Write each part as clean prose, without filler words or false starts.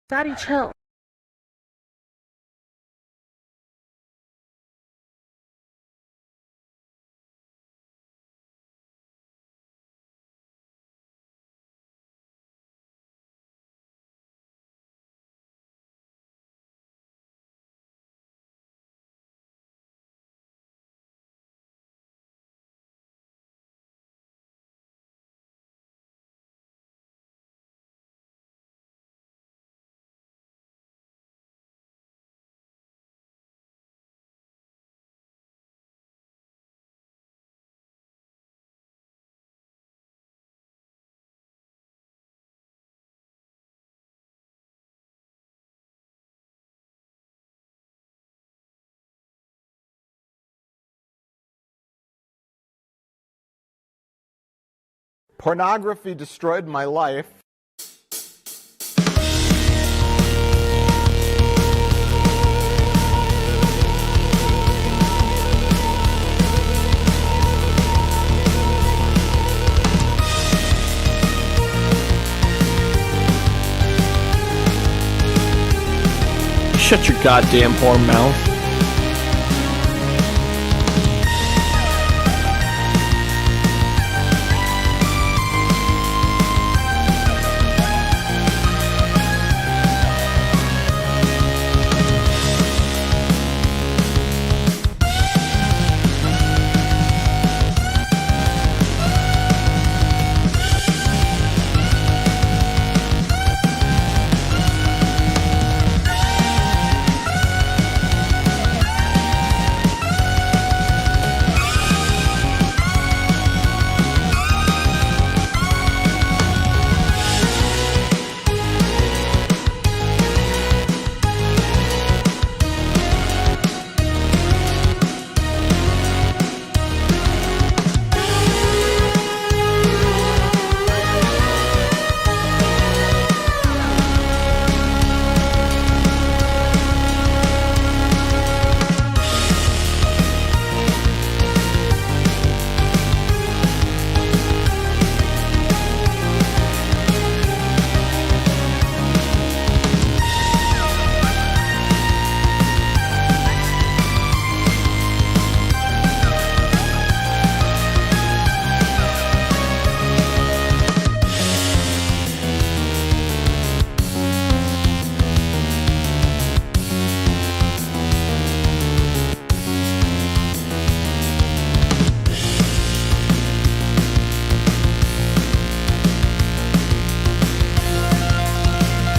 Daddy, chill. Pornography destroyed my life. Shut your goddamn whore mouth.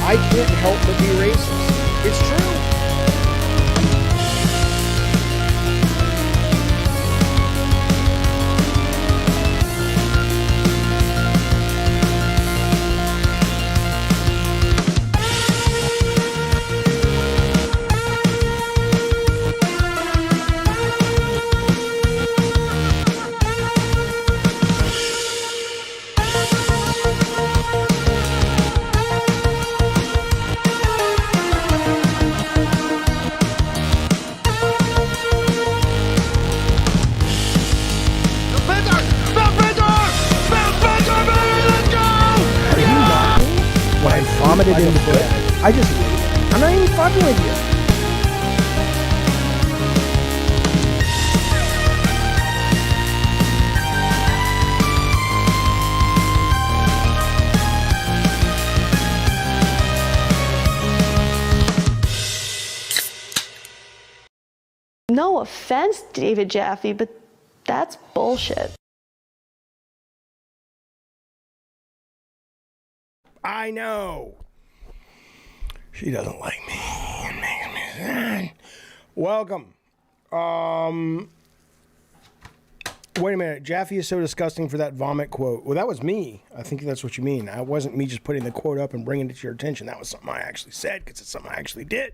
I can't help but be racist. It's true. Vomited in the bed. I'm not even fucking with you. No offense, David Jaffe, but that's bullshit. I know. She doesn't like me. It makes me sad. Welcome. Wait a minute. Jaffe is so disgusting for that vomit quote. Well, that was me. I think that's what you mean. That wasn't me just putting the quote up and bringing it to your attention. That was something I actually said because it's something I actually did.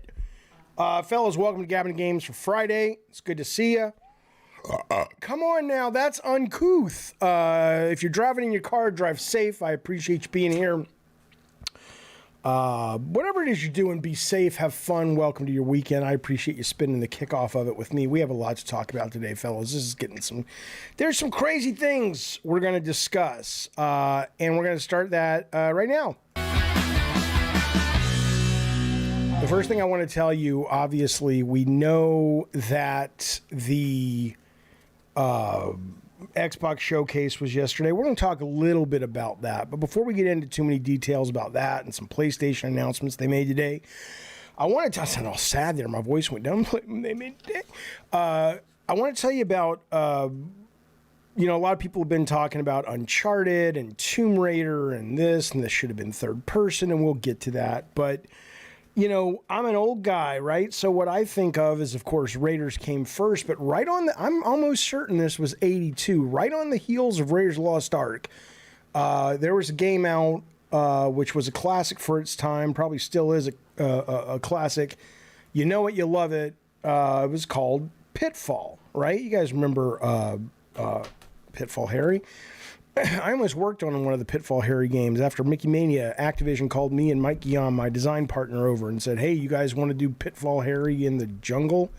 Fellas, welcome to Gavin Games for Friday. It's good to see you. Come on now. That's uncouth. If you're driving in your car, drive safe. I appreciate you being here. Whatever it is you're doing, be safe, have fun. Welcome to your weekend. I appreciate you spending the kickoff of it with me. We have a lot to talk about today, fellas. This is there's some crazy things we're going to discuss. And we're going to start that right now. The first thing I want to tell you, obviously, we know that the Xbox showcase was yesterday. We're going to talk a little bit about that. But before we get into too many details about that and some PlayStation announcements they made today, I want to sound all sad there. My voice went down. They made today. I want to tell you about, a lot of people have been talking about Uncharted and Tomb Raider and this should have been third person, and we'll get to that. But I'm an old guy, right? So what I think of is, of course, Raiders came first, but I'm almost certain this was 82, right on the heels of Raiders Lost Ark. There was a game out, which was a classic for its time, probably still is a classic. You know it, you love it. It was called Pitfall, right? You guys remember Pitfall Harry? I almost worked on one of the Pitfall Harry games. After Mickey Mania, Activision called me and Mike Guillaume, my design partner, over and said, hey, you guys want to do Pitfall Harry in the jungle?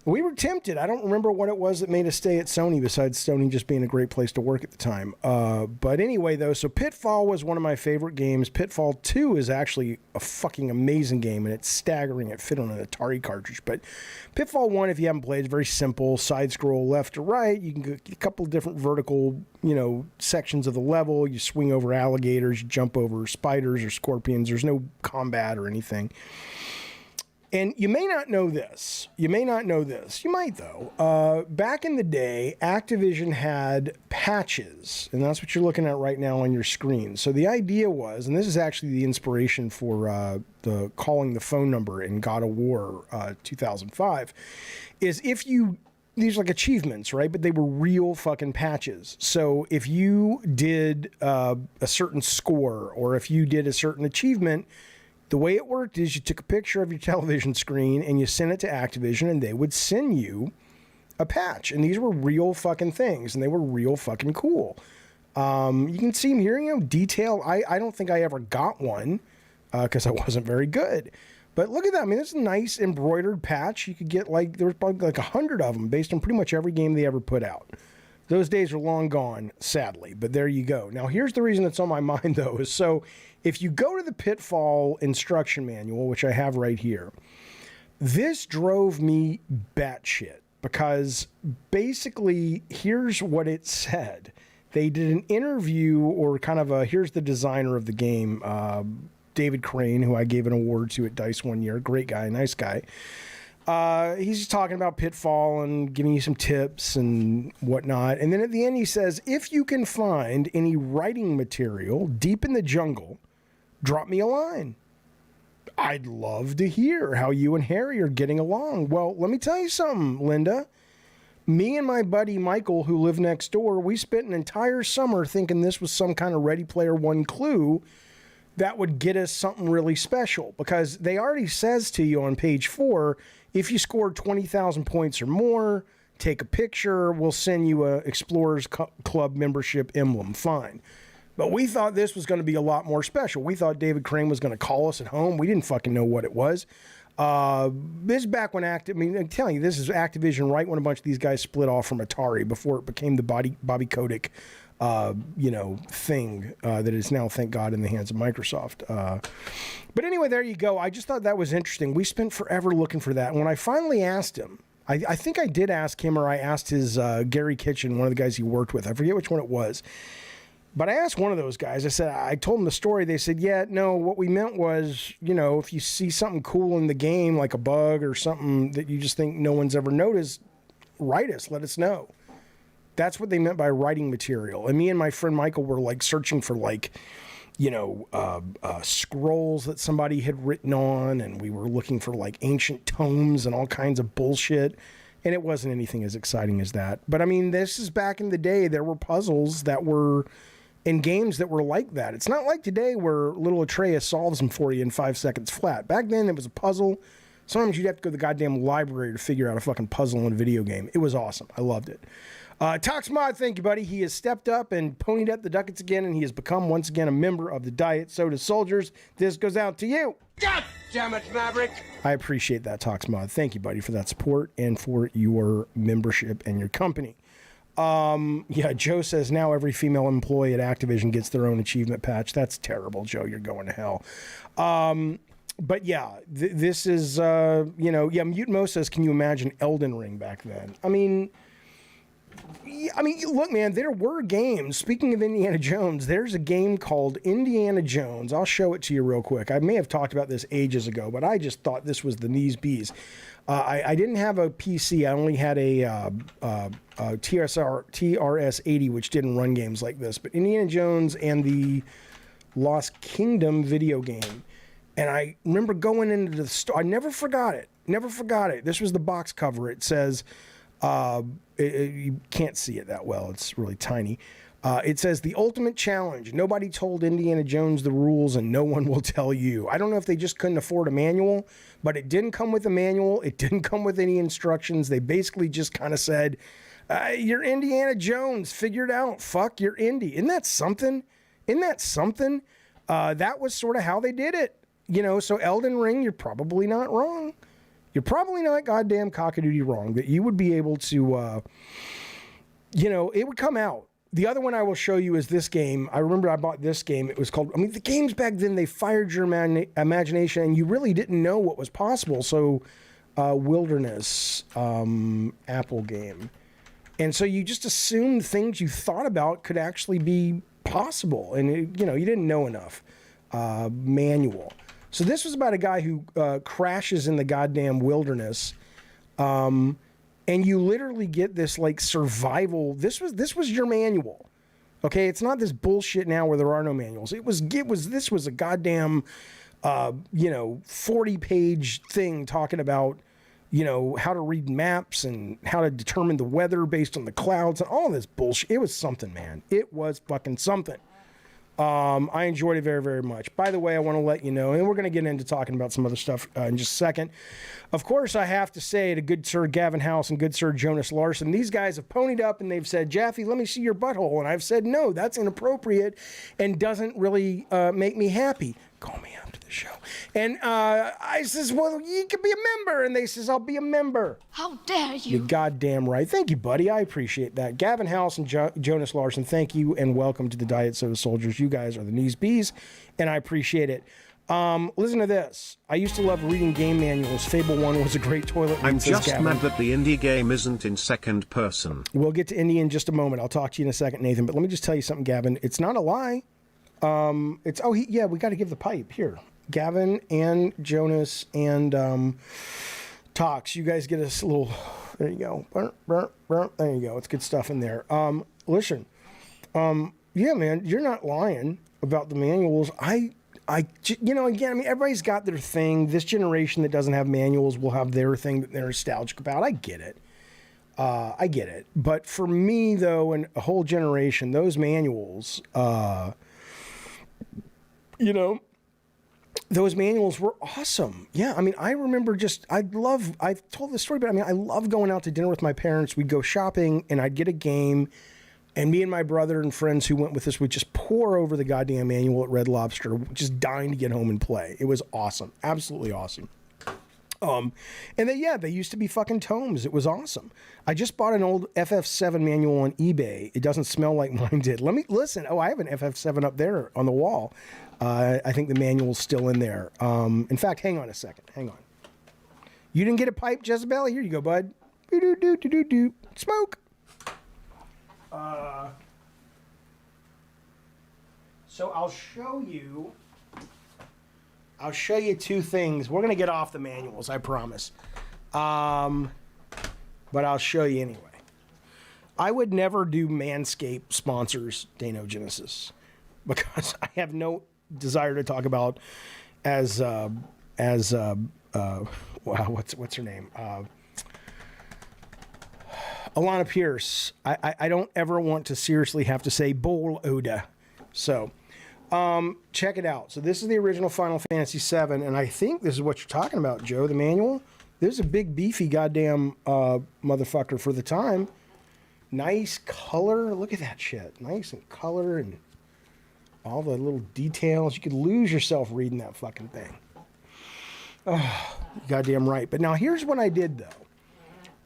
We were tempted. I don't remember what it was that made us stay at Sony, besides Sony just being a great place to work at the time. But anyway, though, so Pitfall was one of my favorite games. Pitfall 2 is actually a fucking amazing game, and it's staggering. It fit on an Atari cartridge. But Pitfall 1, if you haven't played, is very simple. Side-scroll left to right. You can get a couple of different vertical, sections of the level. You swing over alligators. You jump over spiders or scorpions. There's no combat or anything. And you may not know this. You might, though. Back in the day, Activision had patches, and that's what you're looking at right now on your screen. So the idea was, and this is actually the inspiration for the calling the phone number in God of War 2005, is these are like achievements, right? But they were real fucking patches. So if you did a certain score, or if you did a certain achievement, the way it worked is you took a picture of your television screen and you sent it to Activision, and they would send you a patch. And these were real fucking things, and they were real fucking cool. You can see them here, detail. I don't think I ever got one because I wasn't very good. But look at that. I mean, this is a nice embroidered patch. You could get there was probably 100 of them based on pretty much every game they ever put out. Those days are long gone, sadly, but there you go. Now, here's the reason that's on my mind, though, is so if you go to the Pitfall instruction manual, which I have right here, this drove me batshit because basically here's what it said. They did an interview, or kind of here's the designer of the game, David Crane, who I gave an award to at DICE one year. Great guy, nice guy. He's just talking about Pitfall and giving you some tips and whatnot. And then at the end he says, if you can find any writing material deep in the jungle, drop me a line. I'd love to hear how you and Harry are getting along. Well, let me tell you something, Linda. Me and my buddy Michael, who live next door, we spent an entire summer thinking this was some kind of Ready Player One clue that would get us something really special, because they already says to you on page 4, if you scored 20,000 points or more, take a picture, we'll send you a Explorers Club membership emblem. Fine. But we thought this was going to be a lot more special. We thought David Crane was going to call us at home. We didn't fucking know what it was. This is back when I'm telling you, this is Activision right when a bunch of these guys split off from Atari before it became the Bobby Kotick thing that is now, thank God, in the hands of Microsoft. But anyway, there you go. I just thought that was interesting. We spent forever looking for that. And when I finally asked him, I think I did ask him, or I asked his Gary Kitchen, one of the guys he worked with. I forget which one it was. But I asked one of those guys, I told them the story. They said, yeah, no, what we meant was, if you see something cool in the game, like a bug or something that you just think no one's ever noticed, write us, let us know. That's what they meant by writing material. And me and my friend Michael were searching for scrolls that somebody had written on, and we were looking for ancient tomes and all kinds of bullshit. And it wasn't anything as exciting as that. But I mean, this is back in the day. There were puzzles that were in games that were like that. It's not like today where little Atreus solves them for you in 5 seconds flat. Back then, it was a puzzle. Sometimes you'd have to go to the goddamn library to figure out a fucking puzzle in a video game. It was awesome. I loved it. Toxmod, thank you, buddy. He has stepped up and ponied up the ducats again, and he has become, once again, a member of the Diet Soda Soldiers. This goes out to you. God damn it, Maverick! I appreciate that, Toxmod. Thank you, buddy, for that support and for your membership and your company. Joe says now every female employee at Activision gets their own achievement patch. That's terrible, Joe. You're going to hell. But yeah, this is, Mute Mo says, can you imagine Elden Ring back then? I mean, look, man, there were games. Speaking of Indiana Jones, there's a game called Indiana Jones. I'll show it to you real quick. I may have talked about this ages ago, but I just thought this was the knees bees. I didn't have a PC. I only had a TRS-80, which didn't run games like this. But Indiana Jones and the Lost Kingdom video game. And I remember going into the store. I never forgot it. Never forgot it. This was the box cover. It says, you can't see it that well. It's really tiny. It says, the ultimate challenge. Nobody told Indiana Jones the rules and no one will tell you. I don't know if they just couldn't afford a manual, but it didn't come with a manual. It didn't come with any instructions. They basically just kind of said, you're Indiana Jones. Figure it out. Fuck, you're Indy. Isn't that something? Isn't that something? That was sort of how they did it. So Elden Ring, you're probably not wrong. You're probably not goddamn cockadoodie wrong that you would be able to, it would come out. The other one I will show you is this game. I remember I bought this game. It was called, the games back then, they fired your imagination and you really didn't know what was possible. So, Wilderness, Apple game. And so you just assumed things you thought about could actually be possible. And, you didn't know enough. Manual. So this was about a guy who crashes in the goddamn wilderness, and you literally get this like survival. This was your manual, okay? It's not this bullshit now where there are no manuals. This was a goddamn 40-page thing talking about how to read maps and how to determine the weather based on the clouds and all this bullshit. It was something, man. It was fucking something. I enjoyed it very, very much. By the way, I want to let you know, and we're going to get into talking about some other stuff in just a second. Of course, I have to say to good Sir Gavin House and good Sir Jonas Larson, these guys have ponied up and they've said, Jaffe, let me see your butthole. And I've said, no, that's inappropriate and doesn't really make me happy. Call me after the show. And I says, well, you can be a member. And they says, I'll be a member. How dare you? You're goddamn right. Thank you, buddy. I appreciate that. Gavin House and Jonas Larson, thank you and welcome to the Diet Soda Soldiers. You guys are the knees bees, and I appreciate it. Listen to this. I used to love reading game manuals. Fable 1 was a great toilet read, I'm says just Gavin. mad that the indie game isn't in second person. We'll get to indie in just a moment. I'll talk to you in a second, Nathan. But let me just tell you something, Gavin. It's not a lie. We got to give the pipe here. Gavin and Jonas and Tox, you guys get us a little. There you go. There you go. It's good stuff in there. Listen, yeah, man, you're not lying about the manuals. Everybody's got their thing. This generation that doesn't have manuals will have their thing that they're nostalgic about. I get it. But for me, though, and a whole generation, those manuals, those manuals were awesome. Yeah, I remember I've told this story, but I love going out to dinner with my parents. We'd go shopping, and I'd get a game, and me and my brother and friends who went with us would just pour over the goddamn manual at Red Lobster, just dying to get home and play. It was awesome. Absolutely awesome. They used to be fucking tomes. It was awesome. I just bought an old FF7 manual on eBay. It doesn't smell like mine did. Let me listen. Oh, I have an FF7 up there on the wall. I think the manual's still in there. In fact, hang on a second. Hang on. You didn't get a pipe, Jezebel? Here you go, bud. Smoke. So I'll show you two things. We're going to get off the manuals, I promise. But I'll show you anyway. I would never do Manscaped sponsors Dano Genesis because I have no desire to talk about what's her name? Alana Pierce. I don't ever want to seriously have to say Bowl Oda. So, check it out. So this is the original Final Fantasy VII, and I think this is what you're talking about, Joe, the manual. This is a big, beefy goddamn motherfucker for the time. Nice color. Look at that shit. Nice in color and all the little details. You could lose yourself reading that fucking thing. Oh, goddamn right. But now here's what I did, though.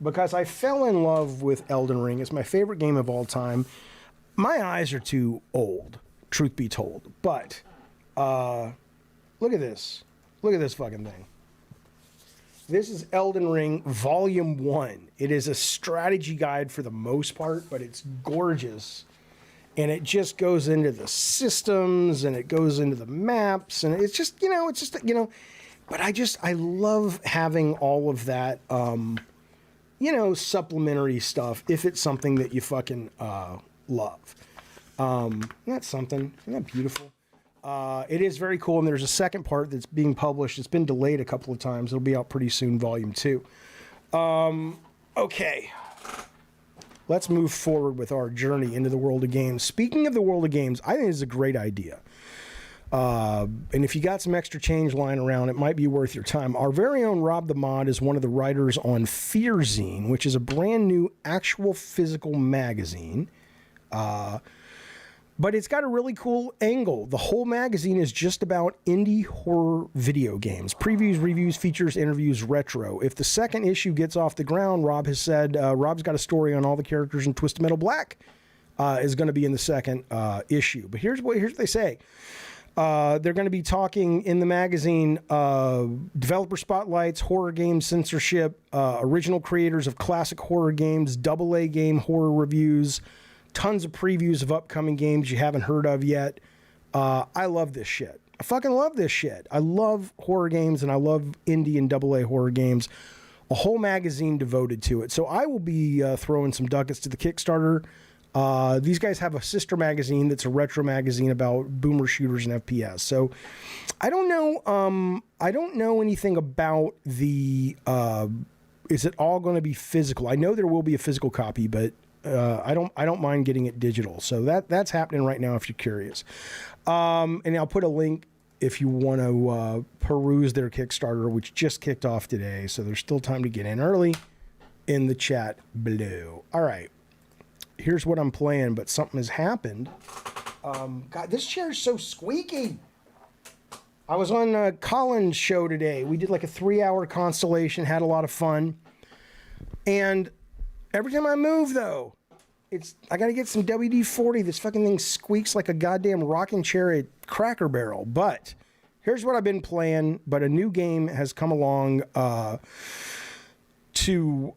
Because I fell in love with Elden Ring. It's my favorite game of all time. My eyes are too old, truth be told. But look at this. Look at this fucking thing. This is Elden Ring Volume 1. It is a strategy guide for the most part, but it's gorgeous. And it just goes into the systems, and it goes into the maps, and it's just, but I love having all of that, supplementary stuff if it's something that you fucking love. That's something. Isn't that beautiful? It is very cool, and there's a second part that's being published. It's been delayed a couple of times. It'll be out pretty soon, Volume 2. Okay. Let's move forward with our journey into the world of games. Speaking of the world of games, I think this is a great idea. And if you got some extra change lying around, it might be worth your time. Our very own Rob the Mod is one of the writers on Fearzine, which is a brand new actual physical magazine. But it's got a really cool angle. The whole magazine is just about indie horror video games. Previews, reviews, features, interviews, retro. If the second issue gets off the ground, Rob has said, Rob's got a story on all the characters in Twisted Metal Black is going to be in the second issue. But here's what they say. They're going to be talking in the magazine developer spotlights, horror game censorship, original creators of classic horror games, AA game horror reviews, tons of previews of upcoming games you haven't heard of yet. I love this shit. I fucking love this shit. I love horror games, and I love indie and AA horror games. A whole magazine devoted to it. So I will be throwing some ducats to the Kickstarter. These guys have a sister magazine that's a retro magazine about boomer shooters and FPS. So I don't know anything about the is it all going to be physical? I know there will be a physical copy, but I don't mind getting it digital. So that's happening right now if you're curious. And I'll put a link if you want to peruse their Kickstarter, which just kicked off today. So there's still time to get in early in the chat below. All right. Here's what I'm playing, but something has happened. God, this chair is so squeaky. I was on Colin's show today. We did like a 3-hour constellation, had a lot of fun. And every time I move, though, I got to get some WD-40. This fucking thing squeaks like a goddamn rocking chair at Cracker Barrel. But here's what I've been playing. But a new game has come along to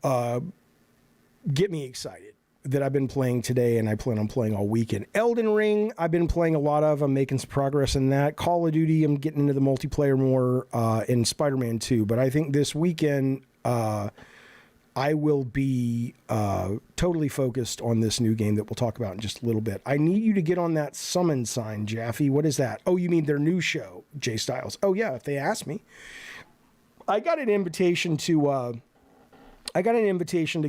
get me excited that I've been playing today, and I plan on playing all weekend. Elden Ring, I've been playing a lot of. I'm making some progress in that. Call of Duty, I'm getting into the multiplayer more, and Spider-Man 2. But I think this weekend, I will be totally focused on this new game that we'll talk about in just a little bit. I need you to get on that summon sign, Jaffe. What is that? Oh, you mean their new show, Jay Styles. Oh, yeah, if they ask me. I got an invitation to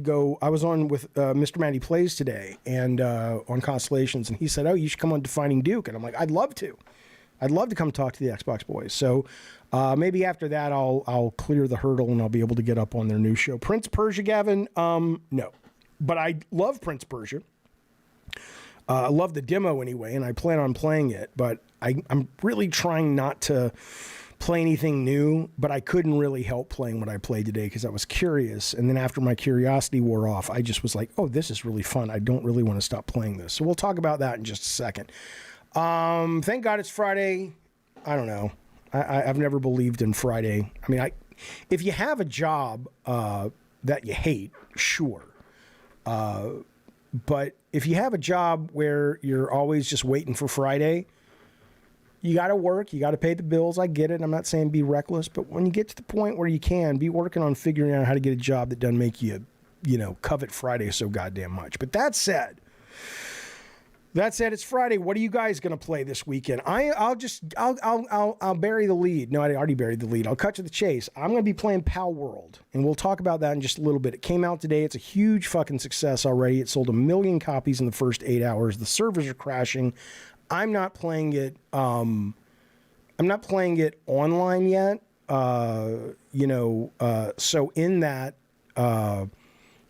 go. I was on with Mr. Matty Plays today and on Constellations, and he said, oh, you should come on Defining Duke. And I'm like, I'd love to. I'd love to come talk to the Xbox boys. So maybe after that, I'll clear the hurdle and I'll be able to get up on their new show. Prince Persia, Gavin? No. But I love Prince Persia. I love the demo anyway, and I plan on playing it. But I'm really trying not to play anything new, but I couldn't really help playing what I played today because I was curious. And then after my curiosity wore off, I just was like, oh, this is really fun. I don't really want to stop playing this. So we'll talk about that in just a second. Thank God it's Friday. I don't know. I've never believed in Friday. I mean, if you have a job that you hate, sure. But if you have a job where you're always just waiting for Friday, you got to work. You got to pay the bills. I get it. I'm not saying be reckless, but when you get to the point where you can, be working on figuring out how to get a job that doesn't make you, covet Friday so goddamn much. But that said, it's Friday. What are you guys going to play this weekend? I'll bury the lead. No, I already buried the lead. I'll cut to the chase. I'm going to be playing Palworld, and we'll talk about that in just a little bit. It came out today. It's a huge fucking success already. It sold 1 million copies in the first 8 hours. The servers are crashing. I'm not playing it. I'm not playing it online yet. So in that, I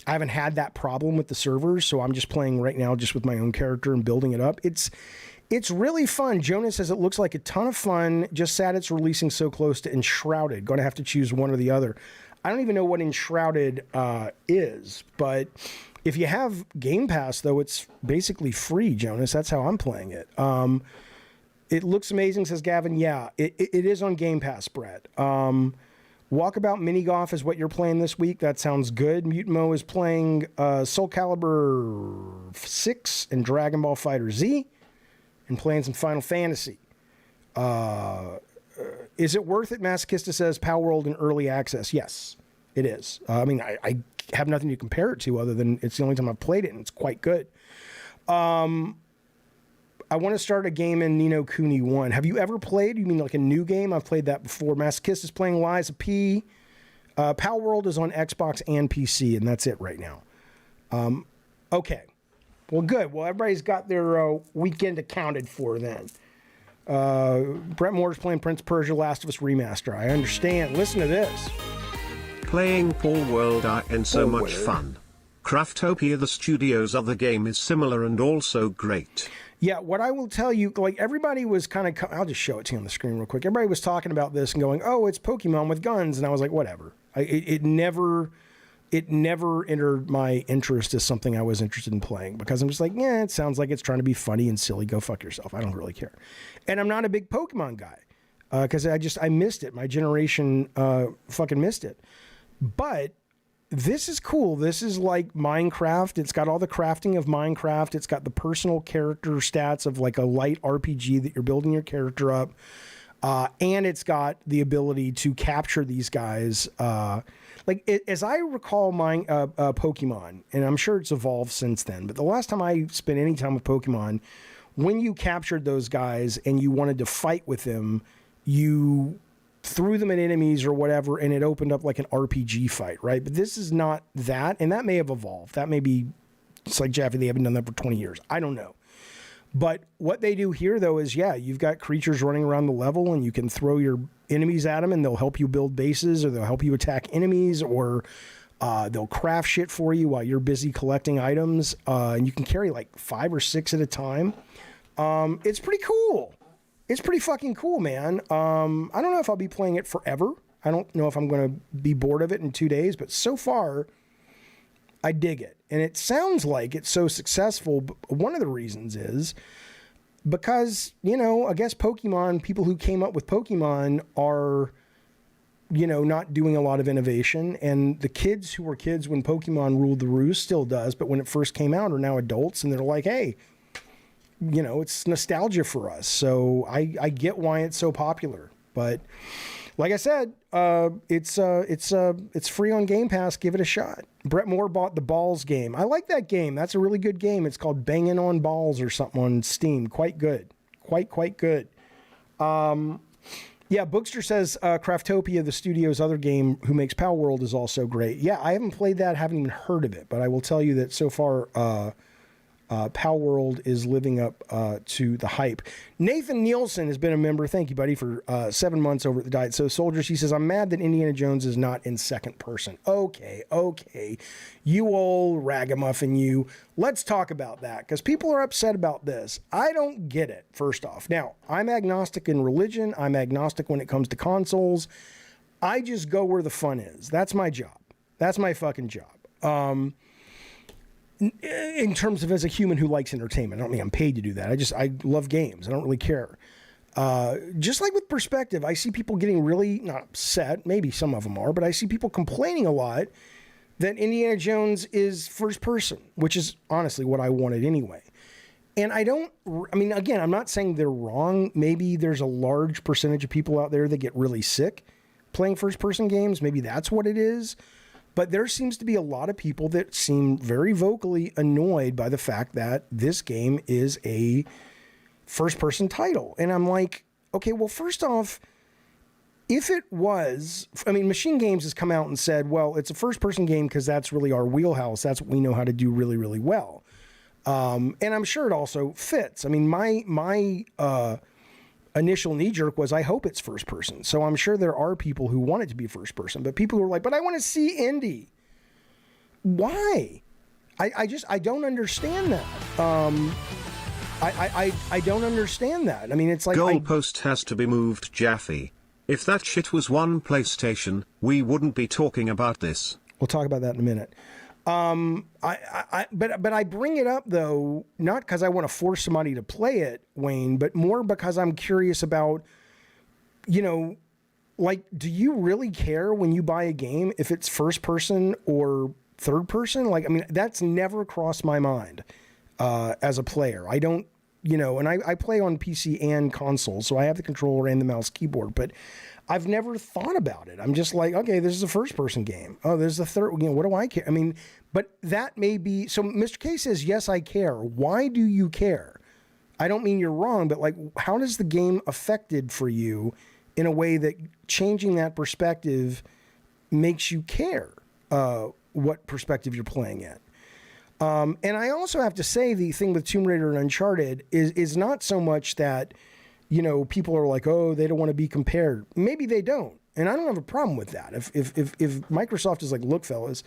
haven't had that problem with the servers. So I'm just playing right now, just with my own character and building it up. It's really fun. Jonas says it looks like a ton of fun. Just sad it's releasing so close to Enshrouded. Going to have to choose one or the other. I don't even know what Enshrouded is, but if you have Game Pass, though, it's basically free, Jonas. That's how I'm playing it. It looks amazing, says Gavin. Yeah, it is on Game Pass, Brett. Walkabout Mini Golf is what you're playing this week. That sounds good. Mutimo is playing Soul Calibur 6 and Dragon Ball Fighter Z and playing some Final Fantasy. Is it worth it? Masochista says Palworld in early access. Yes, it is. I mean, I have nothing to compare it to other than it's the only time I've played it, and it's quite good. I want to start a game in Ni no Kuni 1. Have you ever played? You mean like a new game? I've played that before. Masochist is playing Liza P. Palworld is on Xbox and PC, and that's it right now. Okay. Well, good. Well, everybody's got their weekend accounted for then. Brett Moore's playing Prince of Persia Last of Us Remaster. I understand. Listen to this. Playing Palworld and so much fun. Craftopia, the studio's other game, is similar and also great. Yeah, what I will tell you, like everybody was kind of, I'll just show it to you on the screen real quick. Everybody was talking about this and going, oh, it's Pokemon with guns. And I was like, whatever. It never entered my interest as something I was interested in playing because I'm just like, yeah, it sounds like it's trying to be funny and silly. Go fuck yourself. I don't really care. And I'm not a big Pokemon guy because I missed it. My generation fucking missed it. But this is cool. This is like Minecraft. It's got all the crafting of Minecraft. It's got the personal character stats of like a light RPG that you're building your character up. And it's got the ability to capture these guys. As I recall Pokemon, and I'm sure it's evolved since then, but the last time I spent any time with Pokemon, when you captured those guys and you wanted to fight with them, you threw them at enemies or whatever, and it opened up like an RPG fight, right? But this is not that, and that may have evolved. That may be, it's like Jaffe, they haven't done that for 20 years. I don't know. But what they do here, though, is, yeah, you've got creatures running around the level, and you can throw your enemies at them, and they'll help you build bases, or they'll help you attack enemies, or they'll craft shit for you while you're busy collecting items, and you can carry like 5 or 6 at a time. It's pretty cool. It's pretty fucking cool, man. I don't know if I'll be playing it forever. I don't know if I'm going to be bored of it in 2 days, but so far, I dig it. And it sounds like it's so successful. But one of the reasons is because, I guess Pokemon, people who came up with Pokemon are, not doing a lot of innovation. And the kids who were kids when Pokemon ruled the roost still does, but when it first came out are now adults, and they're like, hey, it's nostalgia for us. So I get why it's so popular. But like I said, it's free on Game Pass. Give it a shot. Brett Moore bought the Balls game. I like that game. That's a really good game. It's called Bangin' on Balls or something on Steam. Quite good. Quite good. Yeah, Bookster says Craftopia, the studio's other game who makes Palworld, is also great. Yeah, I haven't played that, haven't even heard of it, but I will tell you that so far Palworld is living up to the hype. Nathan Nielsen has been a member, thank you, buddy, for 7 months over at the Diet So Soldiers. He says, I'm mad that Indiana Jones is not in second person. Okay. You old ragamuffin, you. Let's talk about that, because people are upset about this. I don't get it, first off. Now, I'm agnostic in religion. I'm agnostic when it comes to consoles. I just go where the fun is. That's my job. That's my fucking job. In terms of as a human who likes entertainment, I don't mean I'm paid to do that. I love games. I don't really care. Just like with perspective, I see people getting really, not upset, maybe some of them are, but I see people complaining a lot that Indiana Jones is first person, which is honestly what I wanted anyway. And again, I'm not saying they're wrong. Maybe there's a large percentage of people out there that get really sick playing first person games. Maybe that's what it is. But there seems to be a lot of people that seem very vocally annoyed by the fact that this game is a first-person title. And I'm like, okay, well, first off, if it was... Machine Games has come out and said, well, it's a first-person game because that's really our wheelhouse. That's what we know how to do really, really well. And I'm sure it also fits. My initial knee-jerk was, I hope it's first person. So I'm sure there are people who want it to be first person, but people who are like, but I want to see Indy. Why? I don't understand that. I don't understand that. It's like... Goalpost has to be moved, Jaffe. If that shit was one PlayStation, we wouldn't be talking about this. We'll talk about that in a minute. But I bring it up though, not because I want to force somebody to play it, Wayne, but more because I'm curious about, like, do you really care when you buy a game if it's first person or third person? Like, I mean, that's never crossed my mind as a player. I don't, and I play on PC and console, so I have the controller and the mouse keyboard, but I've never thought about it. I'm just like, okay, this is a first person game. Oh, there's a third, what do I care? I mean, but that may be, so Mr. K says, yes, I care. Why do you care? I don't mean you're wrong, but like, how does the game affected for you in a way that changing that perspective makes you care what perspective you're playing at? And I also have to say the thing with Tomb Raider and Uncharted is not so much that, people are like, oh, they don't want to be compared. Maybe they don't. And I don't have a problem with that. If Microsoft is like, look, fellas,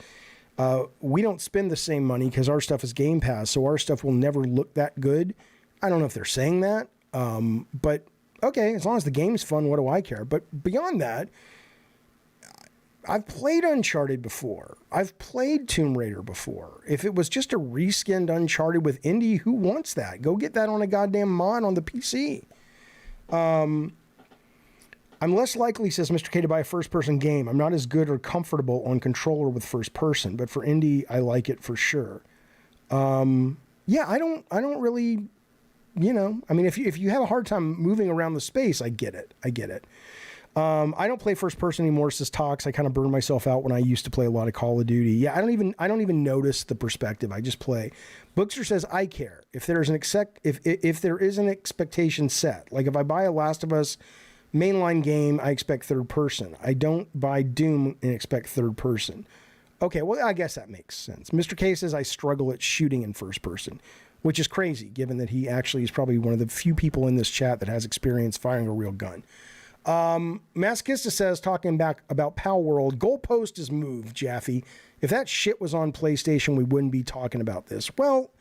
we don't spend the same money because our stuff is Game Pass, so our stuff will never look that good. I don't know if they're saying that. But okay, as long as the game's fun, what do I care? But beyond that, I've played Uncharted before. I've played Tomb Raider before. If it was just a reskinned Uncharted with Indy, who wants that? Go get that on a goddamn mod on the PC. I'm less likely, says Mr. K, to buy a first-person game. I'm not as good or comfortable on controller with first person, but for Indy, I like it for sure. Yeah, I don't really, I mean, if you have a hard time moving around the space, I get it. I don't play first person anymore, says Tox. I kind of burned myself out when I used to play a lot of Call of Duty. Yeah, I don't even notice the perspective. I just play. Bookster says I care. If there is if there is an expectation set, like if I buy a Last of Us mainline game, I expect third person. I don't buy Doom and expect third person. Okay, well, I guess that makes sense. Mr. K says I struggle at shooting in first person, which is crazy given that he actually is probably one of the few people in this chat that has experience firing a real gun. Maskista says, talking back about Palworld, goalpost is moved, Jaffe. If that shit was on PlayStation, we wouldn't be talking about this. Well,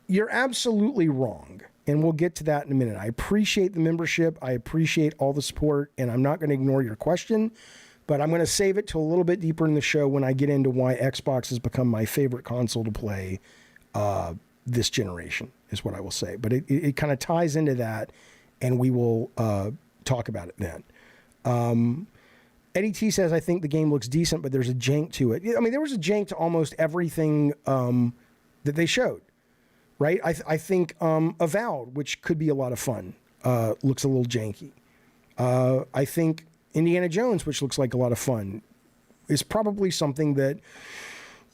you're absolutely wrong, and we'll get to that in a minute. I appreciate the membership. I appreciate all the support, and I'm not going to ignore your question, but I'm going to save it to a little bit deeper in the show when I get into why Xbox has become my favorite console to play this generation, is what I will say. But it kind of ties into that, and we will talk about it then. Eddie T says, I think the game looks decent, but there's a jank to it. I mean, there was a jank to almost everything that they showed, right? I think Avowed, which could be a lot of fun, looks a little janky. I think Indiana Jones, which looks like a lot of fun, is probably something that,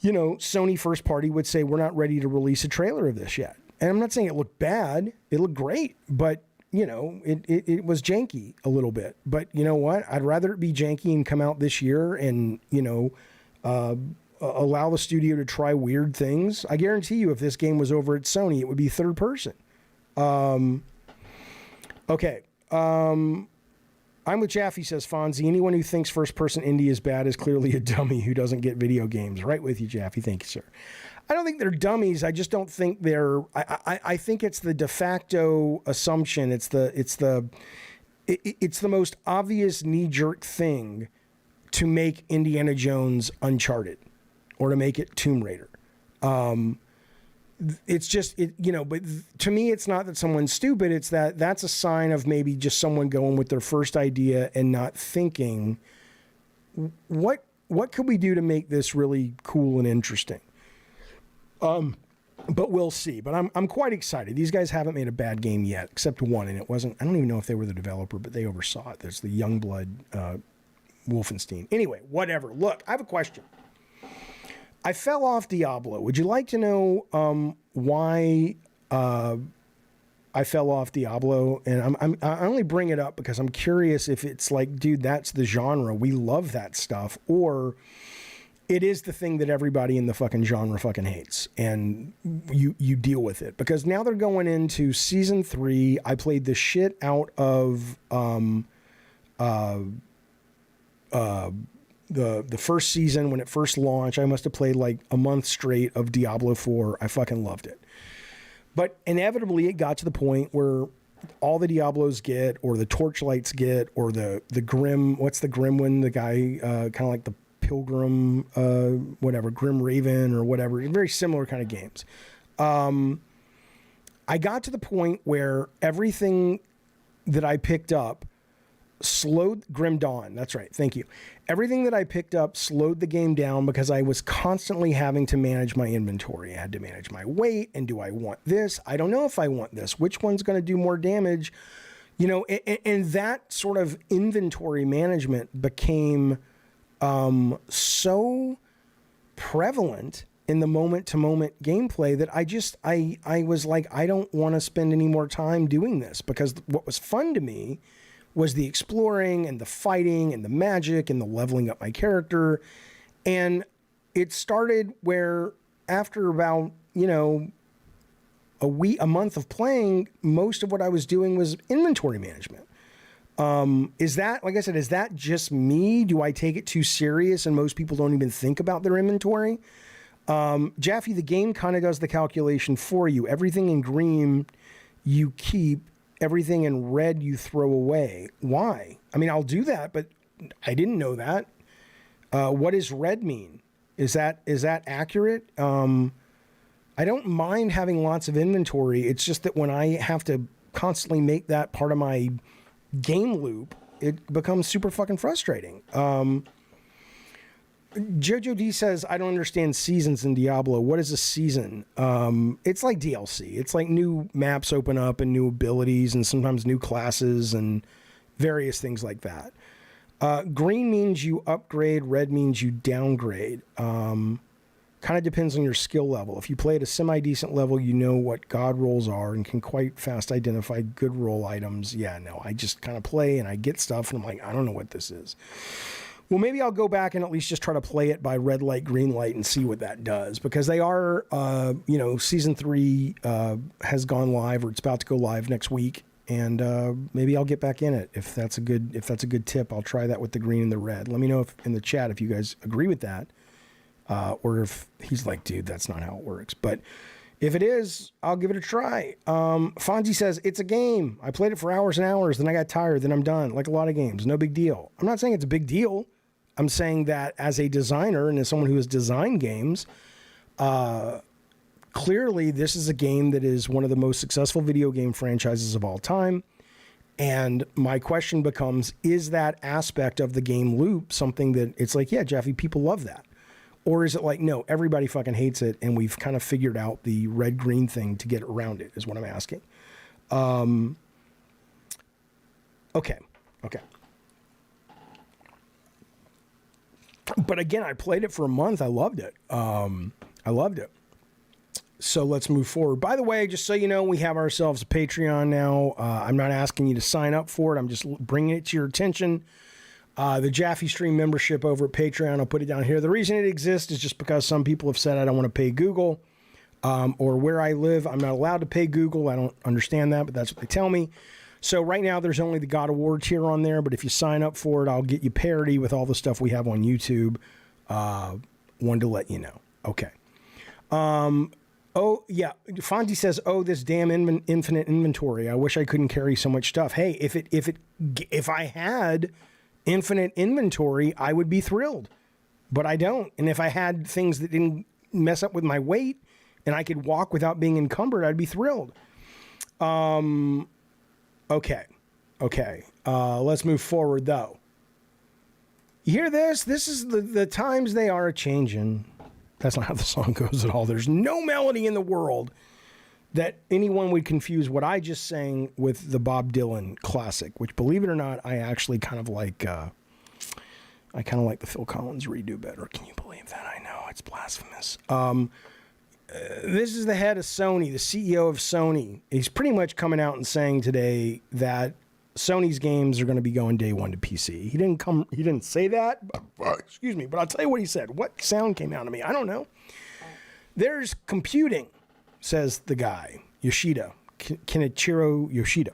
Sony first party would say, we're not ready to release a trailer of this yet. And I'm not saying it looked bad. It looked great, but it was janky a little bit, but you know what? I'd rather it be janky and come out this year and, allow the studio to try weird things. I guarantee you if this game was over at Sony, it would be third person. Okay. I'm with Jaffe, says Fonzie. Anyone who thinks first person indie is bad is clearly a dummy who doesn't get video games. Right with you, Jaffe. Thank you, sir. I don't think they're dummies. I just don't think they're. I think it's the de facto assumption. It's the most obvious knee-jerk thing to make Indiana Jones Uncharted, or to make it Tomb Raider. It's just But to me, it's not that someone's stupid. It's that's a sign of maybe just someone going with their first idea and not thinking, what could we do to make this really cool and interesting. But we'll see. But I'm quite excited. These guys haven't made a bad game yet, except one, and it wasn't. I don't even know if they were the developer, but they oversaw it. There's the Youngblood Wolfenstein. Anyway, whatever. Look, I have a question. I fell off Diablo. Would you like to know why I fell off Diablo? And I only bring it up because I'm curious if it's like, dude, that's the genre. We love that stuff, or it is the thing that everybody in the fucking genre fucking hates, and you deal with it. Because now they're going into season 3. I played the shit out of the first season when it first launched. I must have played like a month straight of Diablo 4. I fucking loved it. But inevitably it got to the point where all the Diablos get, or the Torchlights get, or the Grim, what's the Grim one? The guy, kind of like the Pilgrim, whatever, Grim Raven or whatever. Very similar kind of games. I got to the point where everything that I picked up slowed Grim Dawn. That's right. Thank you. Everything that I picked up slowed the game down because I was constantly having to manage my inventory. I had to manage my weight. And do I want this? I don't know if I want this. Which one's going to do more damage? You know, and that sort of inventory management became so prevalent in the moment-to-moment gameplay that I was like, I don't want to spend any more time doing this, because what was fun to me was the exploring and the fighting and the magic and the leveling up my character. And it started where after about, you know, a month of playing, most of what I was doing was inventory management. Is that, like I said, is that just me? Do I take it too serious and most people don't even think about their inventory? Jaffe, the game kind of does the calculation for you. Everything in green you keep, everything in red you throw away. Why? I mean, I'll do that, but I didn't know that. What does red mean? Is that accurate? I don't mind having lots of inventory. It's just that when I have to constantly make that part of my game loop, it becomes super fucking frustrating. Jojo D says, I don't understand seasons in Diablo. What is a season? It's like DLC. It's like new maps open up and new abilities and sometimes new classes and various things like that. Green means you upgrade. Red means you downgrade. Kind of depends on your skill level. If you play at a semi-decent level, you know what god rolls are and can quite fast identify good roll items. Yeah, no, I just kind of play and I get stuff and I'm like, I don't know what this is. Well, maybe I'll go back and at least just try to play it by red light, green light and see what that does, because they are, you know, season 3 has gone live, or it's about to go live next week. And maybe I'll get back in it. If that's a good tip, I'll try that with the green and the red. Let me know in the chat if you guys agree with that. Or if he's like, dude, that's not how it works. But if it is, I'll give it a try. Fonzie says, it's a game. I played it for hours and hours, then I got tired, then I'm done. Like a lot of games, no big deal. I'm not saying it's a big deal. I'm saying that as a designer and as someone who has designed games, clearly this is a game that is one of the most successful video game franchises of all time. And my question becomes, is that aspect of the game loop something that it's like, yeah, Jaffe, people love that? Or is it like, no, everybody fucking hates it, and we've kind of figured out the red-green thing to get around it, is what I'm asking. Okay. But again, I played it for a month. I loved it. So let's move forward. By the way, just so you know, we have ourselves a Patreon now. I'm not asking you to sign up for it. I'm just bringing it to your attention. The Jaffe Stream membership over at Patreon, I'll put it down here. The reason it exists is just because some people have said I don't want to pay Google, or where I live, I'm not allowed to pay Google. I don't understand that, but that's what they tell me. So right now there's only the God of War tier on there, but if you sign up for it, I'll get you parity with all the stuff we have on YouTube. Wanted to let you know. Okay. Oh, yeah. Fonzie says, oh, this damn infinite inventory. I wish I couldn't carry so much stuff. Hey, if I had infinite inventory, I would be thrilled, but I don't. And if I had things that didn't mess up with my weight and I could walk without being encumbered, I'd be thrilled. Okay. Let's move forward though. You hear this? This is the times they are changing. That's not how the song goes at all. There's no melody in the world that anyone would confuse what I just sang with the Bob Dylan classic, which, believe it or not, I actually kind of like. I kind of like the Phil Collins redo better. Can you believe that? I know, it's blasphemous. This is the head of Sony, the CEO of Sony. He's pretty much coming out and saying today that Sony's games are going to be going day one to PC. He didn't say that, but, excuse me, but I'll tell you what he said. What sound came out of me? I don't know. There's computing, says the guy, Yoshida, Kenichiro Yoshida.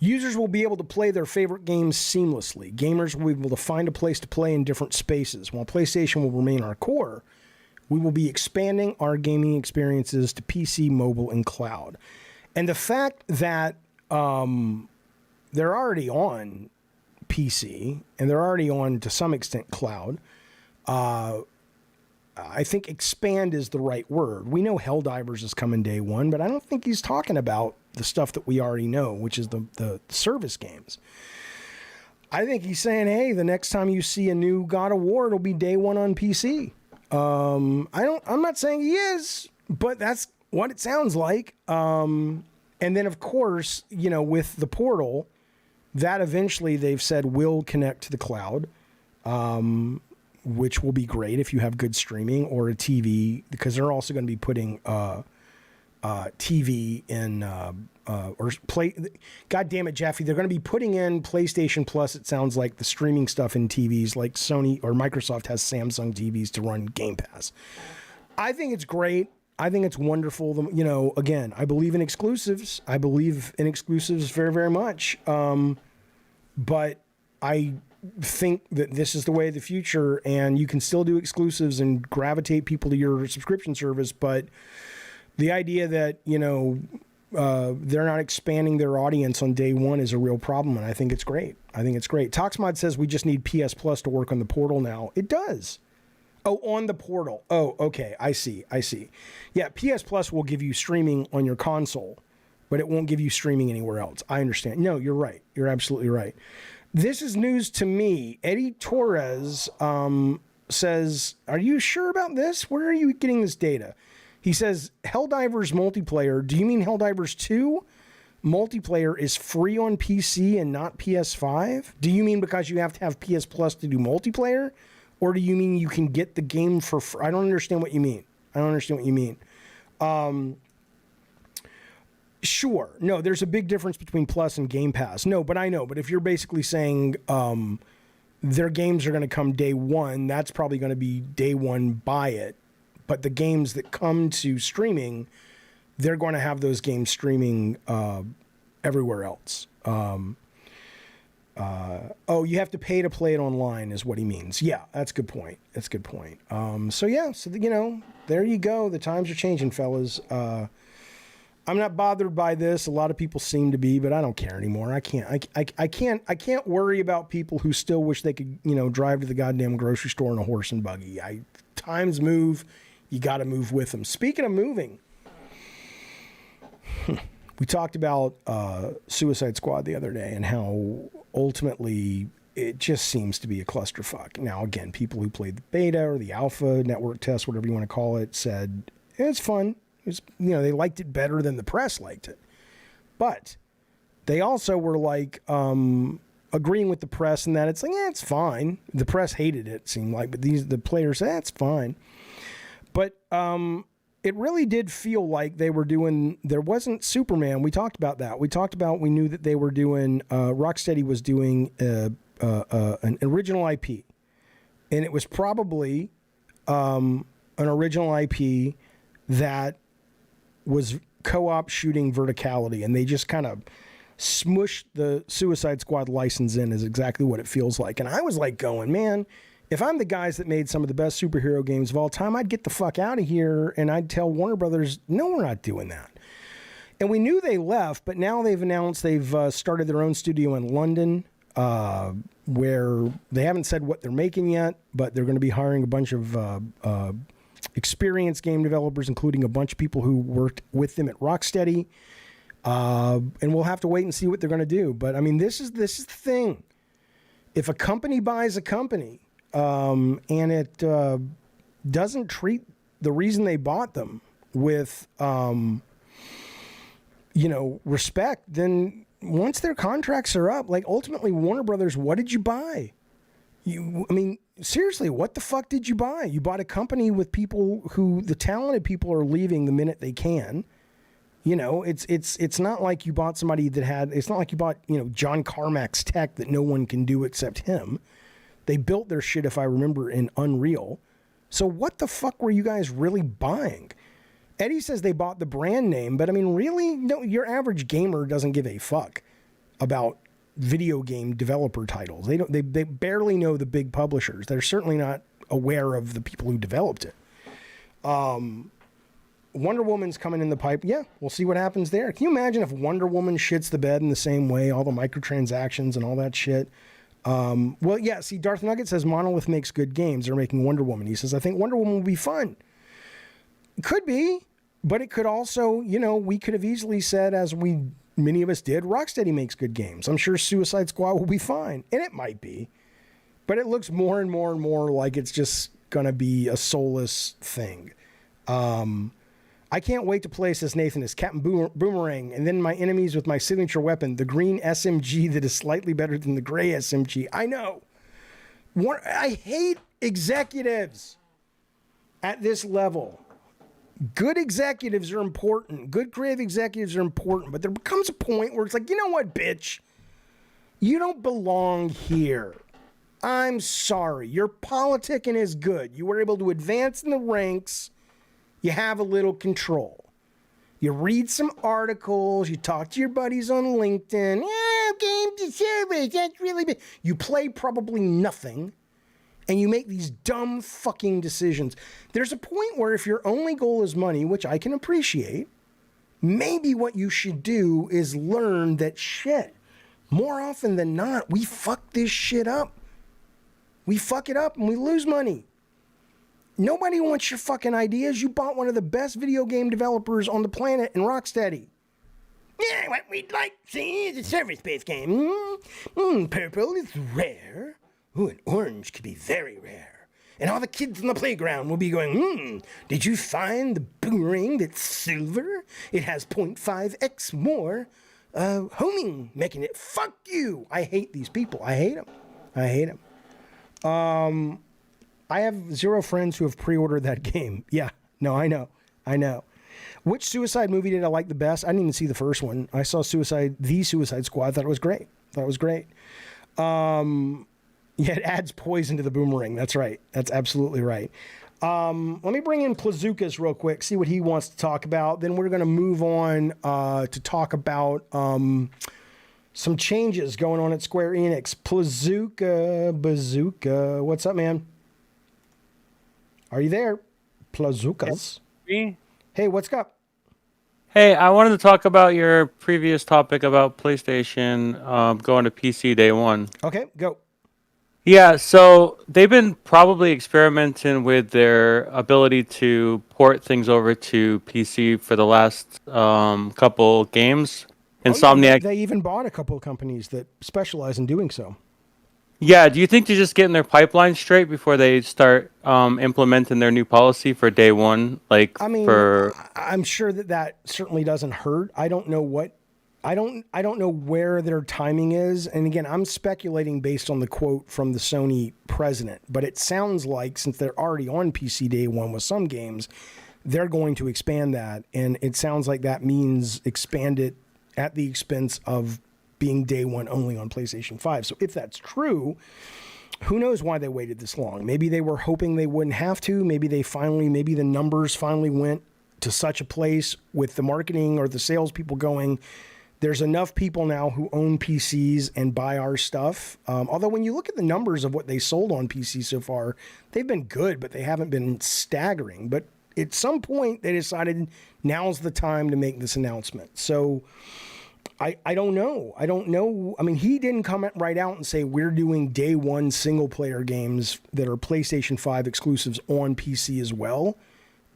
Users will be able to play their favorite games seamlessly. Gamers will be able to find a place to play in different spaces. While PlayStation will remain our core, we will be expanding our gaming experiences to PC, mobile, and cloud. And the fact that they're already on PC, and they're already on, to some extent, cloud. I think expand is the right word. We know Helldivers is coming day one, but I don't think he's talking about the stuff that we already know, which is the service games. I think he's saying, hey, the next time you see a new God of War, it'll be day one on PC. I'm not saying he is, but that's what it sounds like. And then, of course, with the portal, that eventually they've said will connect to the cloud, which will be great if you have good streaming or a TV, because they're also going to be putting TV in or play. God damn it, Jaffe! They're going to be putting in PlayStation Plus. It sounds like the streaming stuff in TVs, like Sony or Microsoft has Samsung TVs to run Game Pass. I think it's great. I think it's wonderful. Again, I believe in exclusives. I believe in exclusives very, very much. But I think that this is the way of the future, and you can still do exclusives and gravitate people to your subscription service. But the idea that, they're not expanding their audience on day one is a real problem, and I think it's great. Toxmod says we just need PS Plus to work on the portal now. It does. Oh, on the portal. Oh, okay. I see. Yeah, PS Plus will give you streaming on your console, but it won't give you streaming anywhere else. I understand. No, you're right. You're absolutely right. This is news to me. Eddie Torres says, are you sure about this? Where are you getting this data? He says, Helldivers multiplayer. Do you mean Helldivers 2? Multiplayer is free on PC and not PS5? Do you mean because you have to have PS Plus to do multiplayer? Or do you mean you can get the game for free? I don't understand what you mean. Sure. No, there's a big difference between Plus and Game Pass. No, but I know. But if you're basically saying their games are going to come day one, that's probably going to be day one buy it. But the games that come to streaming, they're going to have those games streaming everywhere else. You have to pay to play it online is what he means. Yeah, that's a good point. There you go. The times are changing, fellas. I'm not bothered by this. A lot of people seem to be, but I don't care anymore. I can't worry about people who still wish they could, drive to the goddamn grocery store in a horse and buggy. Times move. You got to move with them. Speaking of moving, we talked about Suicide Squad the other day and how ultimately it just seems to be a clusterfuck. Now, again, people who played the beta or the alpha network test, whatever you want to call it, said it's fun. They liked it better than the press liked it. But they also were like agreeing with the press in that it's like, it's fine. The press hated it seemed like, but the players said, it's fine. But it really did feel like they were doing, there wasn't Superman. We talked about that. We knew that they were doing, Rocksteady was doing an original IP. And it was probably an original IP that was co-op shooting verticality. And they just kind of smushed the Suicide Squad license in is exactly what it feels like. And I was like going, man, if I'm the guys that made some of the best superhero games of all time, I'd get the fuck out of here and I'd tell Warner Brothers, no, we're not doing that. And we knew they left, but now they've announced they've started their own studio in London, where they haven't said what they're making yet, but they're going to be hiring a bunch of experienced game developers, including a bunch of people who worked with them at Rocksteady. And we'll have to wait and see what they're going to do. But I mean, this is the thing. If a company buys a company, and it doesn't treat the reason they bought them with, respect, then once their contracts are up, like ultimately Warner Brothers, what did you buy? Seriously, what the fuck did you buy? You bought a company with people who, the talented people are leaving the minute they can. It's not like you bought somebody that had, it's not like you bought, John Carmack's tech that no one can do except him. They built their shit, if I remember, in Unreal. So what the fuck were you guys really buying? Eddie says they bought the brand name, but really? No, your average gamer doesn't give a fuck about video game developer titles. They barely know the big publishers. They're certainly not aware of the people who developed it. Wonder Woman's coming in the pipe. Yeah, we'll see what happens there. Can you imagine if Wonder Woman shits the bed in the same way, all the microtransactions and all that shit? Well, yeah, see, Darth Nugget says Monolith makes good games. They're making Wonder Woman. He says, I think Wonder Woman will be fun. Could be, but it could also, we could have easily said, as many of us did, Rocksteady makes good games. I'm sure Suicide Squad will be fine, and it might be. But it looks more and more and more like it's just going to be a soulless thing. I can't wait to play, says Nathan, as Captain Boomerang, and then my enemies with my signature weapon, the green SMG that is slightly better than the gray SMG. I know. I hate executives at this level. Good executives are important. Good creative executives are important. But there becomes a point where it's like, you know what, bitch? You don't belong here. I'm sorry. Your politicking is good. You were able to advance in the ranks. You have a little control. You read some articles. You talk to your buddies on LinkedIn. Yeah, game to service. That's really big. You play probably nothing. And you make these dumb fucking decisions. There's a point where if your only goal is money, which I can appreciate, maybe what you should do is learn that shit. More often than not, we fuck this shit up. We fuck it up and we lose money. Nobody wants your fucking ideas. You bought one of the best video game developers on the planet in Rocksteady. Yeah, what we'd like to see is a service-based game. Purple is rare. Ooh, and orange could be very rare. And all the kids on the playground will be going, did you find the boomerang that's silver? It has 0.5x more homing, making it. Fuck you. I hate these people. I hate them. I have 0 friends who have pre-ordered that game. Yeah, no, I know. Which Suicide movie did I like the best? I didn't even see the first one. I saw the Suicide Squad. I thought it was great. Yeah, it adds poison to the boomerang. That's right. That's absolutely right. Let me bring in Plazookas real quick, see what he wants to talk about. Then we're going to move on to talk about some changes going on at Square Enix. Bazooka. What's up, man? Are you there? Plazookas. Me? Hey, what's up? Hey, I wanted to talk about your previous topic about PlayStation going to PC day one. Okay, go. Yeah, so they've been probably experimenting with their ability to port things over to PC for the last couple games. Insomniac. They even bought a couple of companies that specialize in doing so. Yeah, do you think they're just getting their pipeline straight before they start implementing their new policy for day one? I'm sure that certainly doesn't hurt. I don't know where their timing is. And again, I'm speculating based on the quote from the Sony president. But it sounds like since they're already on PC day one with some games, they're going to expand that. And it sounds like that means expand it at the expense of being day one only on PlayStation 5. So if that's true, who knows why they waited this long? Maybe they were hoping they wouldn't have to. Maybe the numbers finally went to such a place with the marketing or the salespeople going, there's enough people now who own PCs and buy our stuff. Although when you look at the numbers of what they sold on PC so far, they've been good, but they haven't been staggering. But at some point they decided now's the time to make this announcement. So I don't know. I mean, he didn't come right out and say we're doing day one single player games that are PlayStation 5 exclusives on PC as well.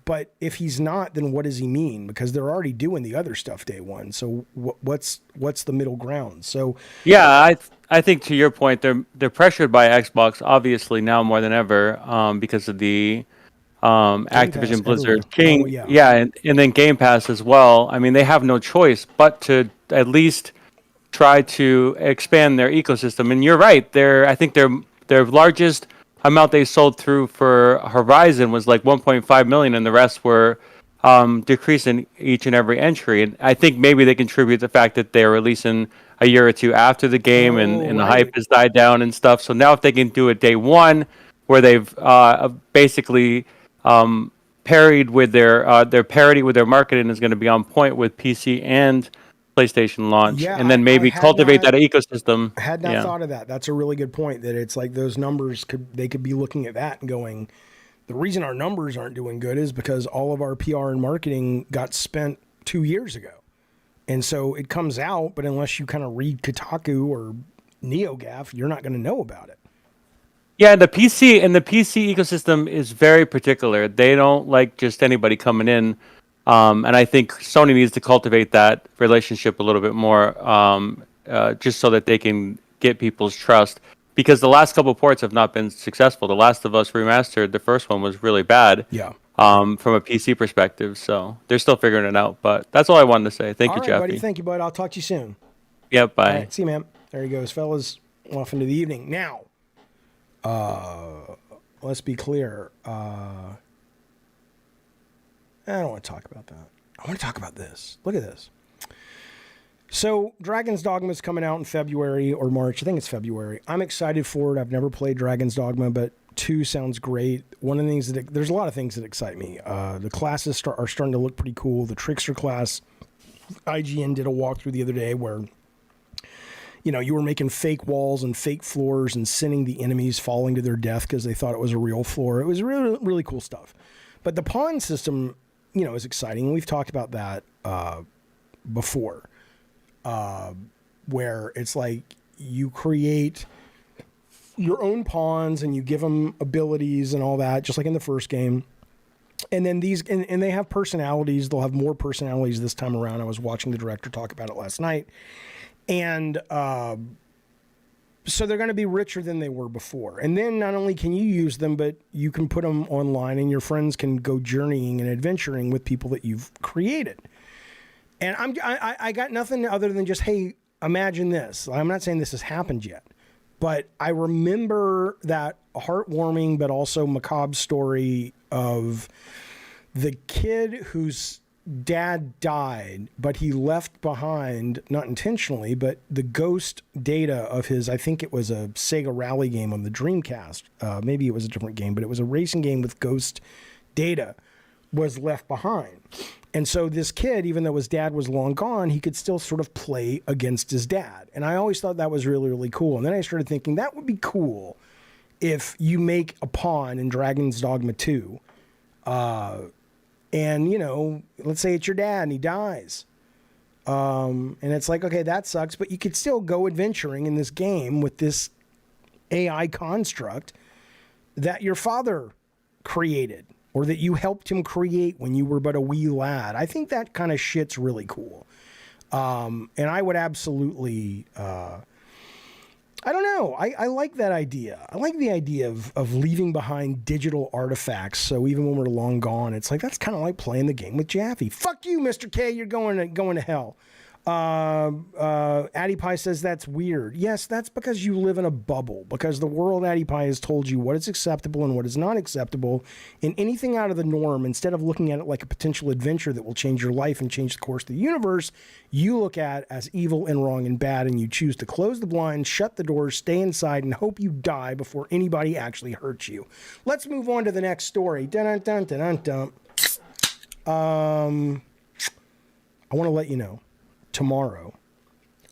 But if he's not, then what does he mean? Because they're already doing the other stuff day one. So what's the middle ground? So yeah, I think to your point, they're pressured by Xbox obviously now more than ever because of the Activision Blizzard King. Oh, yeah. And then Game Pass as well. I mean, they have no choice but to at least try to expand their ecosystem. And you're right. I think their largest amount they sold through for Horizon was like 1.5 million, and the rest were decreasing each and every entry. And I think maybe they contribute the fact that they're releasing a year or two after the game, and the hype has died down and stuff. So now if they can do it day one, where they've basically parried with their parity with their marketing is going to be on point with PC and PlayStation launch, and then maybe cultivate that ecosystem. I had not thought of that. That's a really good point, that it's like those numbers could be looking at that and going, the reason our numbers aren't doing good is because all of our PR and marketing got spent 2 years ago. And so it comes out, but unless you kind of read Kotaku or NeoGAF, you're not going to know about it. Yeah, the PC ecosystem is very particular. They don't like just anybody coming in, and I think Sony needs to cultivate that relationship a little bit more, just so that they can get people's trust. Because the last couple of ports have not been successful. The Last of Us Remastered, the first one was really bad. Yeah. From a PC perspective, so they're still figuring it out. But that's all I wanted to say. Thank you, All right, Jaffe. buddy. Thank you, bud. I'll talk to you soon. Yep. Bye. All right, see you, man. There he goes, fellas. Off into the evening. Now, let's be clear. I don't want to talk about that. I want to talk about this. Look at this. So, Dragon's Dogma is coming out in February or March. I think it's February. I'm excited for it. I've never played Dragon's Dogma, but 2 sounds great. One of the things there's a lot of things that excite me. The classes are starting to look pretty cool. The Trickster class, IGN did a walkthrough the other day where, you know, you were making fake walls and fake floors and sending the enemies falling to their death because they thought it was a real floor. It was really, really cool stuff. But the pawn system, you know, is exciting. We've talked about that before, where it's like you create your own pawns and you give them abilities and all that, just like in the first game. And then and they have personalities. They'll have more personalities this time around. I was watching the director talk about it last night. And so they're going to be richer than they were before. And then not only can you use them, but you can put them online and your friends can go journeying and adventuring with people that you've created. And I got nothing other than just, hey, imagine this. I'm not saying this has happened yet, but I remember that heartwarming but also macabre story of the kid whose dad died, but he left behind, not intentionally, but the ghost data of his, I think it was a Sega Rally game on the Dreamcast. Maybe it was a different game, but it was a racing game with ghost data, was left behind. And so this kid, even though his dad was long gone, he could still sort of play against his dad. And I always thought that was really, really cool. And then I started thinking that would be cool if you make a pawn in Dragon's Dogma 2. And, you know, let's say it's your dad and he dies. And it's like, okay, that sucks. But you could still go adventuring in this game with this AI construct that your father created, or that you helped him create when you were but a wee lad. I think that kind of shit's really cool. And I would absolutely, I don't know. I like that idea. I like the idea of leaving behind digital artifacts. So even when we're long gone, it's like, that's kind of like playing the game with Jaffe. Fuck you, Mr. K. You're going to hell. Addie Pie says that's weird. Yes, that's because you live in a bubble, because the world, Addie Pie, has told you what is acceptable and what is not acceptable, and anything out of the norm, instead of looking at it like a potential adventure that will change your life and change the course of the universe, you look at as evil and wrong and bad, and you choose to close the blinds, shut the doors, stay inside, and hope you die before anybody actually hurts you. Let's move on to the next story. Dun, dun, dun, dun, dun. I want to let you know, tomorrow,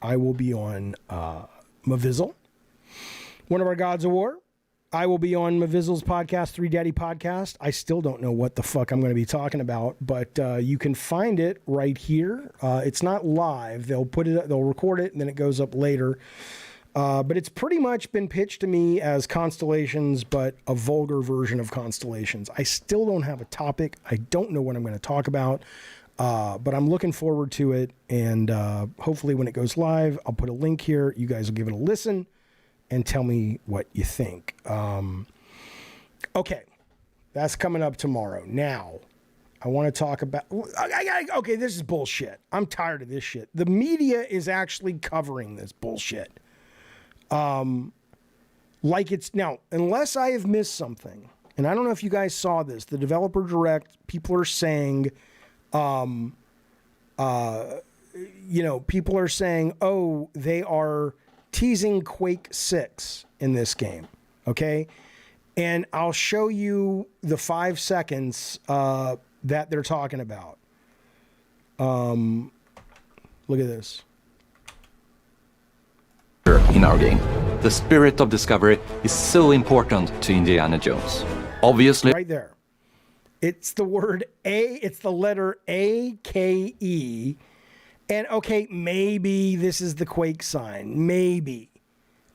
I will be on Mavizzle, one of our Gods of War. I will be on Mavizzle's podcast, Three Daddy Podcast. I still don't know what the fuck I'm going to be talking about, but you can find it right here. It's not live. They'll record it, and then it goes up later. But it's pretty much been pitched to me as Constellations, but a vulgar version of Constellations. I still don't have a topic. I don't know what I'm going to talk about. But I'm looking forward to it, and hopefully when it goes live, I'll put a link here. You guys will give it a listen and tell me what you think. Okay, that's coming up tomorrow. Now, I want to talk about... Okay, this is bullshit. I'm tired of this shit. The media is actually covering this bullshit. Like it's... Now, unless I have missed something, and I don't know if you guys saw this, the developer direct, people are saying... people are saying, oh, they are teasing Quake 6 in this game. Okay. And I'll show you the 5 seconds, that they're talking about. Look at this. In our game, the spirit of discovery is so important to Indiana Jones. Obviously, right there. It's the word A, it's the letter A-K-E. And okay, maybe this is the Quake sign. Maybe.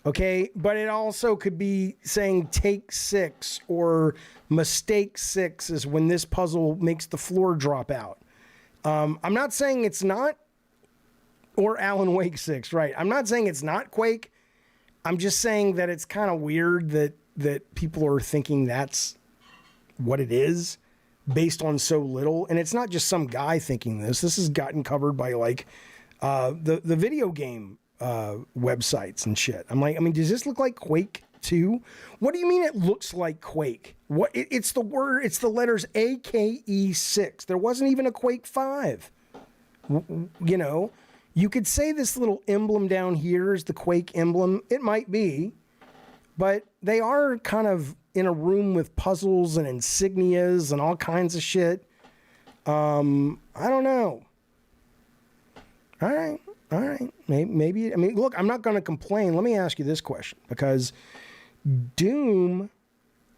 Okay, but it also could be saying take 6 or mistake 6 is when this puzzle makes the floor drop out. I'm not saying it's not, or Alan Wake 6, right? I'm not saying it's not Quake. I'm just saying that it's kind of weird that people are thinking that's what it is based on so little. And it's not just some guy thinking this. This has gotten covered by like the video game websites and shit. I'm like, I mean, does this look like Quake 2? What do you mean it looks like Quake? What? It's the word, it's the letters AKE 6. There wasn't even a Quake 5. You know, you could say this little emblem down here is the Quake emblem. It might be, but they are kind of in a room with puzzles and insignias and all kinds of shit. I don't know. All right. Maybe. I mean, look, I'm not going to complain. Let me ask you this question, because Doom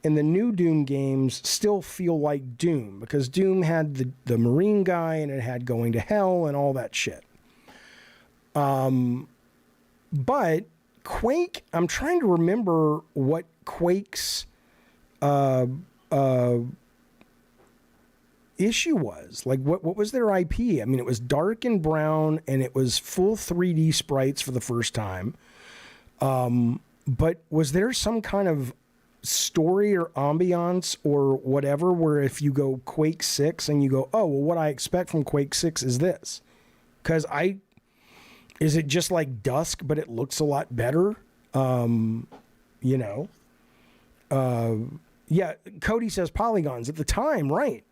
and the new Doom games still feel like Doom, because Doom had the Marine guy and it had going to hell and all that shit. But Quake, I'm trying to remember what Quake's issue was. Like, what was their IP? I mean, it was dark and brown and it was full 3D sprites for the first time. But was there some kind of story or ambiance or whatever where if you go Quake 6 and you go, oh, well, what I expect from Quake 6 is this? Because is it just like Dusk, but it looks a lot better? You know? Yeah, Cody says polygons. At the time, right.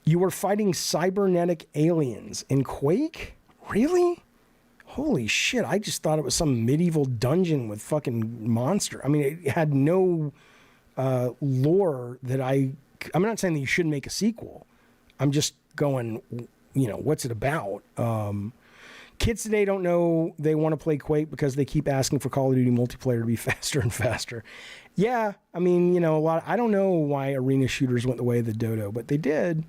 You were fighting cybernetic aliens in Quake? Really? Holy shit, I just thought it was some medieval dungeon with fucking monster. I mean, it had no lore that I'm not saying that you shouldn't make a sequel. I'm just going, you know, what's it about? Kids today don't know they want to play Quake because they keep asking for Call of Duty multiplayer to be faster and faster. Yeah, I mean, you know, I don't know why arena shooters went the way of the dodo, but they did.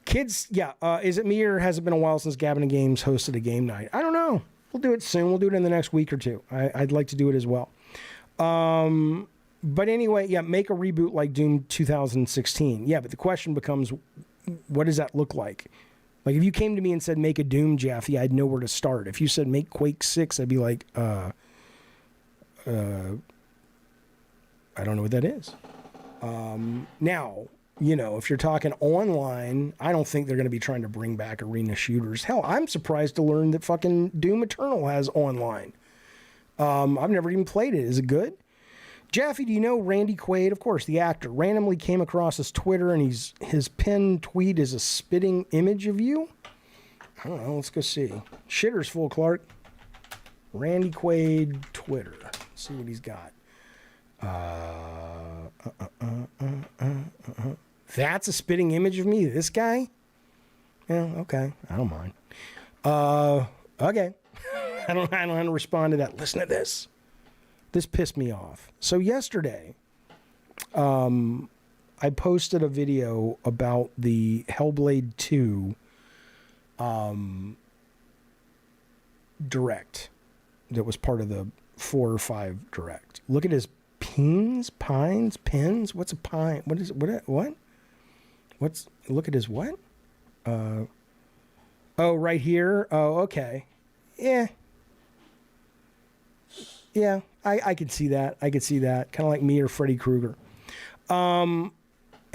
Kids, yeah, is it me or has it been a while since Gavin and Games hosted a game night? I don't know. We'll do it soon. We'll do it in the next week or two. I'd like to do it as well. But anyway, yeah, make a reboot like Doom 2016. Yeah, but the question becomes, what does that look like? Like, if you came to me and said, make a Doom, Jaffe, I'd know where to start. If you said, make Quake 6, I'd be like, I don't know what that is. Now, you know, if you're talking online, I don't think they're going to be trying to bring back arena shooters. Hell, I'm surprised to learn that fucking Doom Eternal has online. I've never even played it. Is it good? Jaffe, do you know Randy Quaid? Of course, the actor. Randomly came across his Twitter, and his pinned tweet is a spitting image of you. I don't know. Let's go see. Shitter's full, Clark. Randy Quaid Twitter. Let's see what he's got. That's a spitting image of me. This guy? Yeah, okay. I don't mind. Okay. I don't know how to respond to that. Listen to this. This pissed me off. So yesterday, I posted a video about the Hellblade 2 direct that was part of the 4 or 5 direct. Look at his pins. What's a pine? What is it? What? Look at his what? Oh, right here. Oh, okay. Yeah. Yeah, I could see that. Kind of like me or Freddy Krueger. And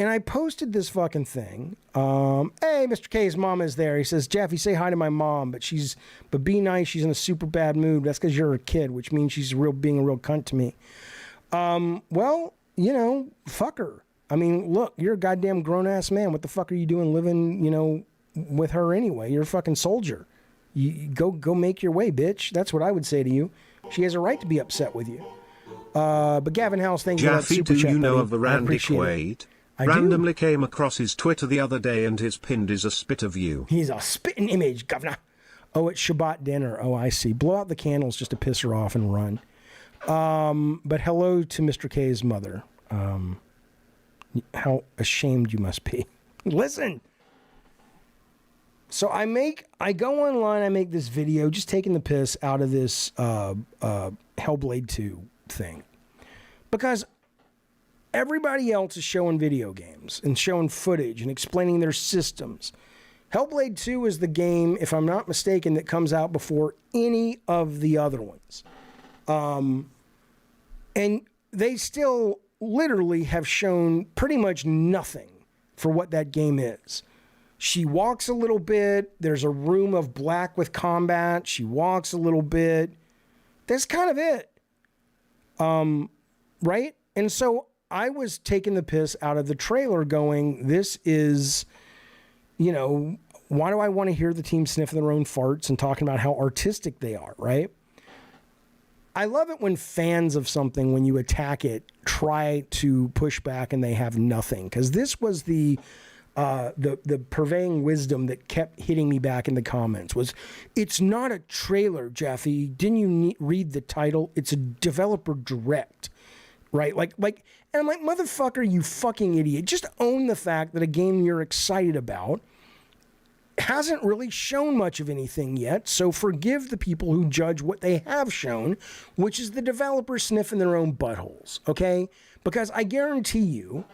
I posted this fucking thing. Hey, Mr. K's mom is there. He says, Jaffe, say hi to my mom, but be nice. She's in a super bad mood. That's because you're a kid, which means she's being a real cunt to me. Well, you know, fuck her. I mean, look, you're a goddamn grown-ass man. What the fuck are you doing living, you know, with her anyway? You're a fucking soldier. You go make your way, bitch. That's what I would say to you. She has a right to be upset with you. But Gavin House, thank you for that Jaffe, super do chat, you know buddy. of a Randy Quaid? I Randomly came across his Twitter the other day and his pinned is a spit of you. He's a spitting image, governor. Oh, it's Shabbat dinner. Oh, I see. Blow out the candles just to piss her off and run. But hello to Mr. K's mother. How ashamed you must be. Listen. So I go online, I make this video just taking the piss out of this Hellblade 2 thing. Because everybody else is showing video games and showing footage and explaining their systems. Hellblade 2 is the game, if I'm not mistaken, that comes out before any of the other ones. And they still literally have shown pretty much nothing for what that game is. She walks a little bit. There's a room of black with combat. She walks a little bit. That's kind of it. Right? And so I was taking the piss out of the trailer going, this is, you know, why do I want to hear the team sniffing their own farts and talking about how artistic they are, right? I love it when fans of something, when you attack it, try to push back and they have nothing. Because this was the purveying wisdom that kept hitting me back in the comments was, it's not a trailer, Jaffe. Didn't you read the title? It's a developer direct, right? Like, and I'm like, motherfucker, you fucking idiot. Just own the fact that a game you're excited about hasn't really shown much of anything yet, so forgive the people who judge what they have shown, which is the developers sniffing their own buttholes, okay? Because I guarantee you,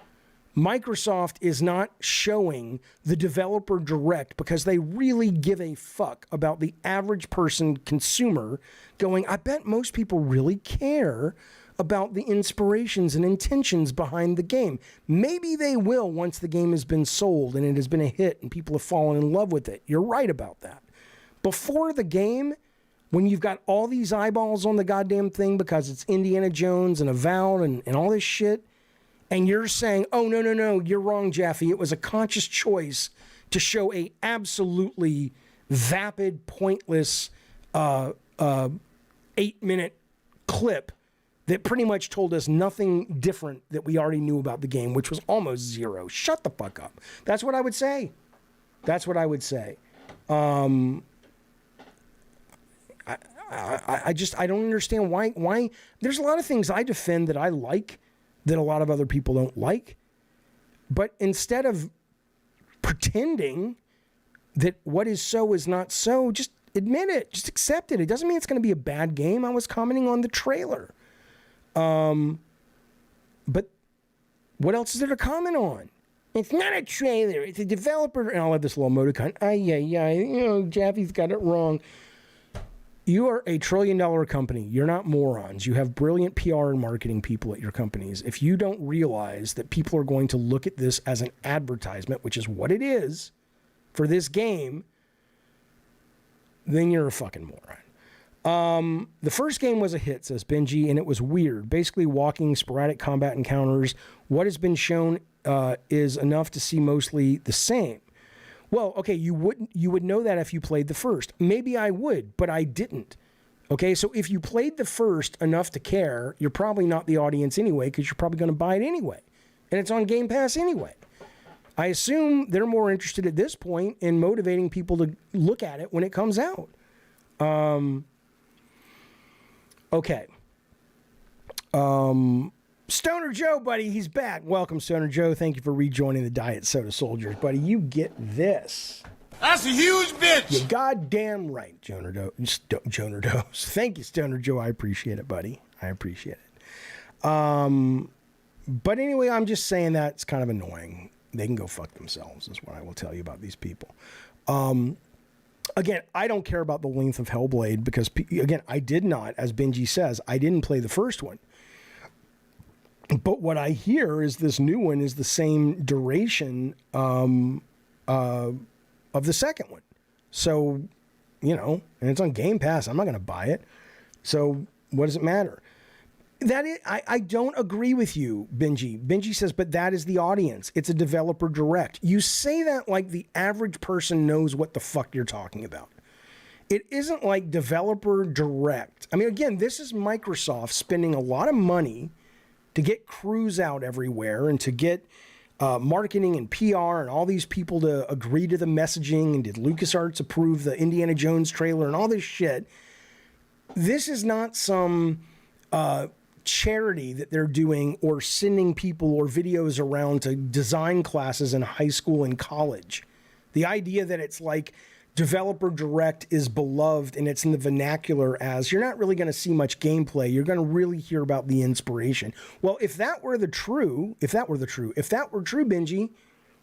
Microsoft is not showing the developer direct because they really give a fuck about the average person consumer going, I bet most people really care about the inspirations and intentions behind the game. Maybe they will once the game has been sold and it has been a hit and people have fallen in love with it. You're right about that. Before the game, when you've got all these eyeballs on the goddamn thing because it's Indiana Jones and Avowed and all this shit, and you're saying, oh, no, you're wrong, Jaffe. It was a conscious choice to show a absolutely vapid, pointless 8-minute clip that pretty much told us nothing different that we already knew about the game, which was almost zero. Shut the fuck up. That's what I would say. That's what I would say. I don't understand why. There's a lot of things I defend that I like that a lot of other people don't like. But instead of pretending that what is so is not so, just admit it. Just accept it. It doesn't mean it's going to be a bad game. I was commenting on the trailer. But what else is there to comment on? It's not a trailer. It's a developer. And I'll have this little emoticon. Jaffe's got it wrong. You are a $1 trillion company. You're not morons. You have brilliant PR and marketing people at your companies. If you don't realize that people are going to look at this as an advertisement, which is what it is for this game, then you're a fucking moron. The first game was a hit, says Benji, and it was weird. Basically walking, sporadic combat encounters. What has been shown is enough to see mostly the same. Well, okay, you would know that if you played the first. Maybe I would, but I didn't. Okay, so if you played the first enough to care, you're probably not the audience anyway, because you're probably going to buy it anyway. And it's on Game Pass anyway. I assume they're more interested at this point in motivating people to look at it when it comes out. Okay. Stoner Joe, buddy, he's back. Welcome, Stoner Joe. Thank you for rejoining the Diet Soda Soldiers, buddy. You get this. That's a huge bitch. You're goddamn right, Joner Doe. Joner Dose. Thank you, Stoner Joe. I appreciate it, buddy. I appreciate it. But anyway, I'm just saying that it's kind of annoying. They can go fuck themselves, is what I will tell you about these people. Again, I don't care about the length of Hellblade because, again, I did not, as Benji says, I didn't play the first one. But what I hear is this new one is the same duration of the second one. So, you know, and it's on Game Pass. I'm not going to buy it. So what does it matter? I don't agree with you, Benji. Benji says, but that is the audience. It's a developer direct. You say that like the average person knows what the fuck you're talking about. It isn't like developer direct. I mean, again, this is Microsoft spending a lot of money to get crews out everywhere and to get marketing and PR and all these people to agree to the messaging, and did LucasArts approve the Indiana Jones trailer and all this shit. This is not some charity that they're doing or sending people or videos around to design classes in high school and college. The idea that it's like developer direct is beloved and it's in the vernacular as you're not really going to see much gameplay. You're going to really hear about the inspiration. Well, if that were true, Benji,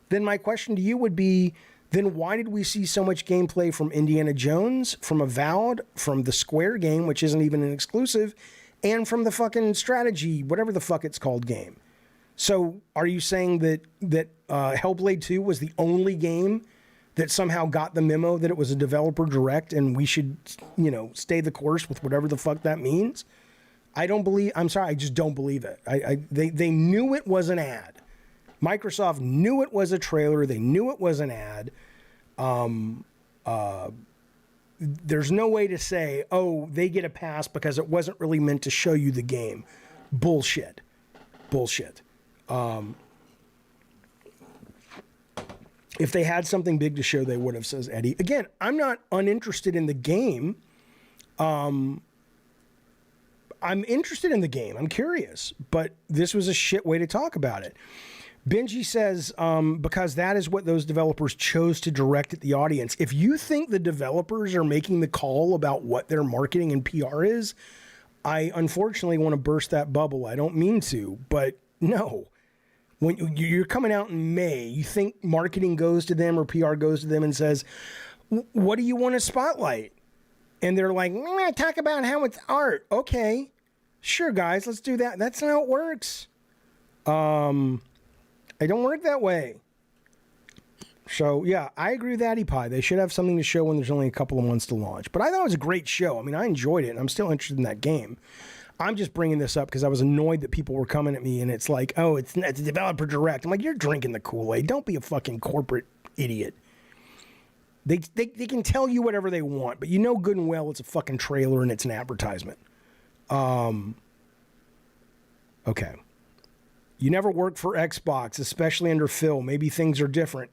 then my question to you would be, then why did we see so much gameplay from Indiana Jones, from Avowed, from the Square game, which isn't even an exclusive, and from the fucking strategy, whatever the fuck it's called, game? So are you saying that Hellblade 2 was the only game that somehow got the memo that it was a developer direct and we should, stay the course with whatever the fuck that means? I just don't believe it. They knew it was an ad. Microsoft knew it was a trailer. They knew it was an ad. There's no way to say, oh, they get a pass because it wasn't really meant to show you the game. Bullshit. If they had something big to show, they would have, says Eddie. Again, I'm not uninterested in the game. I'm interested in the game. I'm curious. But this was a shit way to talk about it. Benji says, because that is what those developers chose to direct at the audience. If you think the developers are making the call about what their marketing and PR is, I unfortunately want to burst that bubble. I don't mean to, but no. When you're coming out in May, you think marketing goes to them or PR goes to them and says, what do you want to spotlight? And they're like, talk about how it's art. Okay, sure, guys, let's do that. That's not how it works. I don't work that way. So, yeah, I agree with Addy Pie. They should have something to show when there's only a couple of months to launch. But I thought it was a great show. I mean, I enjoyed it, and I'm still interested in that game. I'm just bringing this up because I was annoyed that people were coming at me, and it's like, oh, it's a developer direct. I'm like, you're drinking the Kool-Aid. Don't be a fucking corporate idiot. They can tell you whatever they want, but you know good and well it's a fucking trailer and it's an advertisement. Okay. You never worked for Xbox, especially under Phil. Maybe things are different.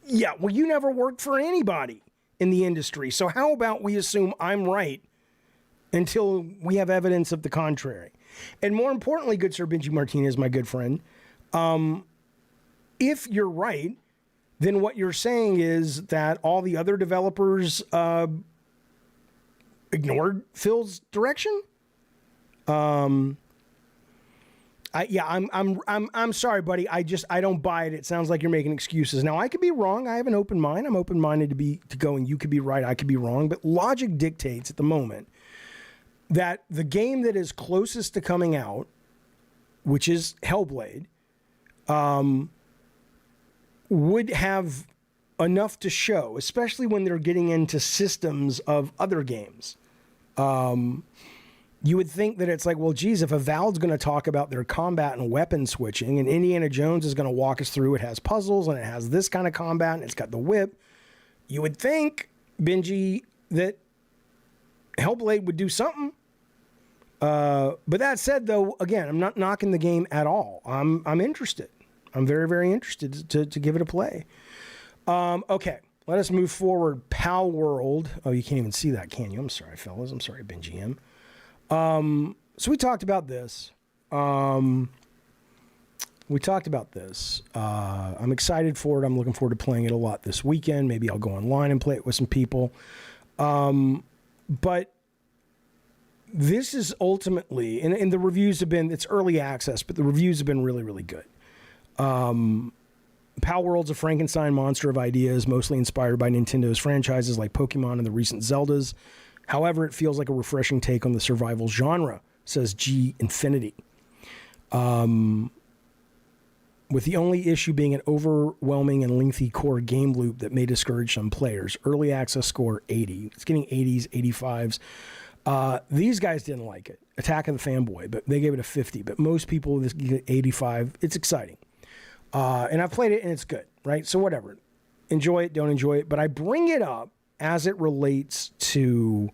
Yeah, well, you never worked for anybody in the industry. So how about we assume I'm right until we have evidence of the contrary? And more importantly, good Sir Benji Martinez, my good friend, if you're right, then what you're saying is that all the other developers ignored Phil's direction? I'm sorry, buddy. I don't buy it. It sounds like you're making excuses. Now, I could be wrong. I have an open mind. I'm open-minded to go, and you could be right. I could be wrong. But logic dictates at the moment that the game that is closest to coming out, which is Hellblade, would have enough to show, especially when they're getting into systems of other games. You would think that it's like, well, geez, if Avowed's going to talk about their combat and weapon switching, and Indiana Jones is going to walk us through, it has puzzles and it has this kind of combat and it's got the whip, you would think, Benji, that Hellblade would do something. But that said, though, again, I'm not knocking the game at all. I'm interested. I'm very, very interested to give it a play. Okay, let us move forward. Palworld. Oh, you can't even see that, can you? I'm sorry, fellas. I'm sorry, Benji M. So we talked about this. I'm excited for it. I'm looking forward to playing it a lot this weekend. Maybe I'll go online and play it with some people. But this is ultimately, and the reviews have been, it's early access, but the reviews have been really, really good. Palworld's a Frankenstein monster of ideas, mostly inspired by Nintendo's franchises like Pokemon and the recent Zeldas. However, it feels like a refreshing take on the survival genre, says G Infinity. With the only issue being an overwhelming and lengthy core game loop that may discourage some players. Early access score 80. It's getting 80s, 85s. These guys didn't like it. Attack of the Fanboy, but they gave it a 50. But most people, this get 85. It's exciting. And I've played it and it's good, right? So whatever. Enjoy it, don't enjoy it. But I bring it up as it relates to,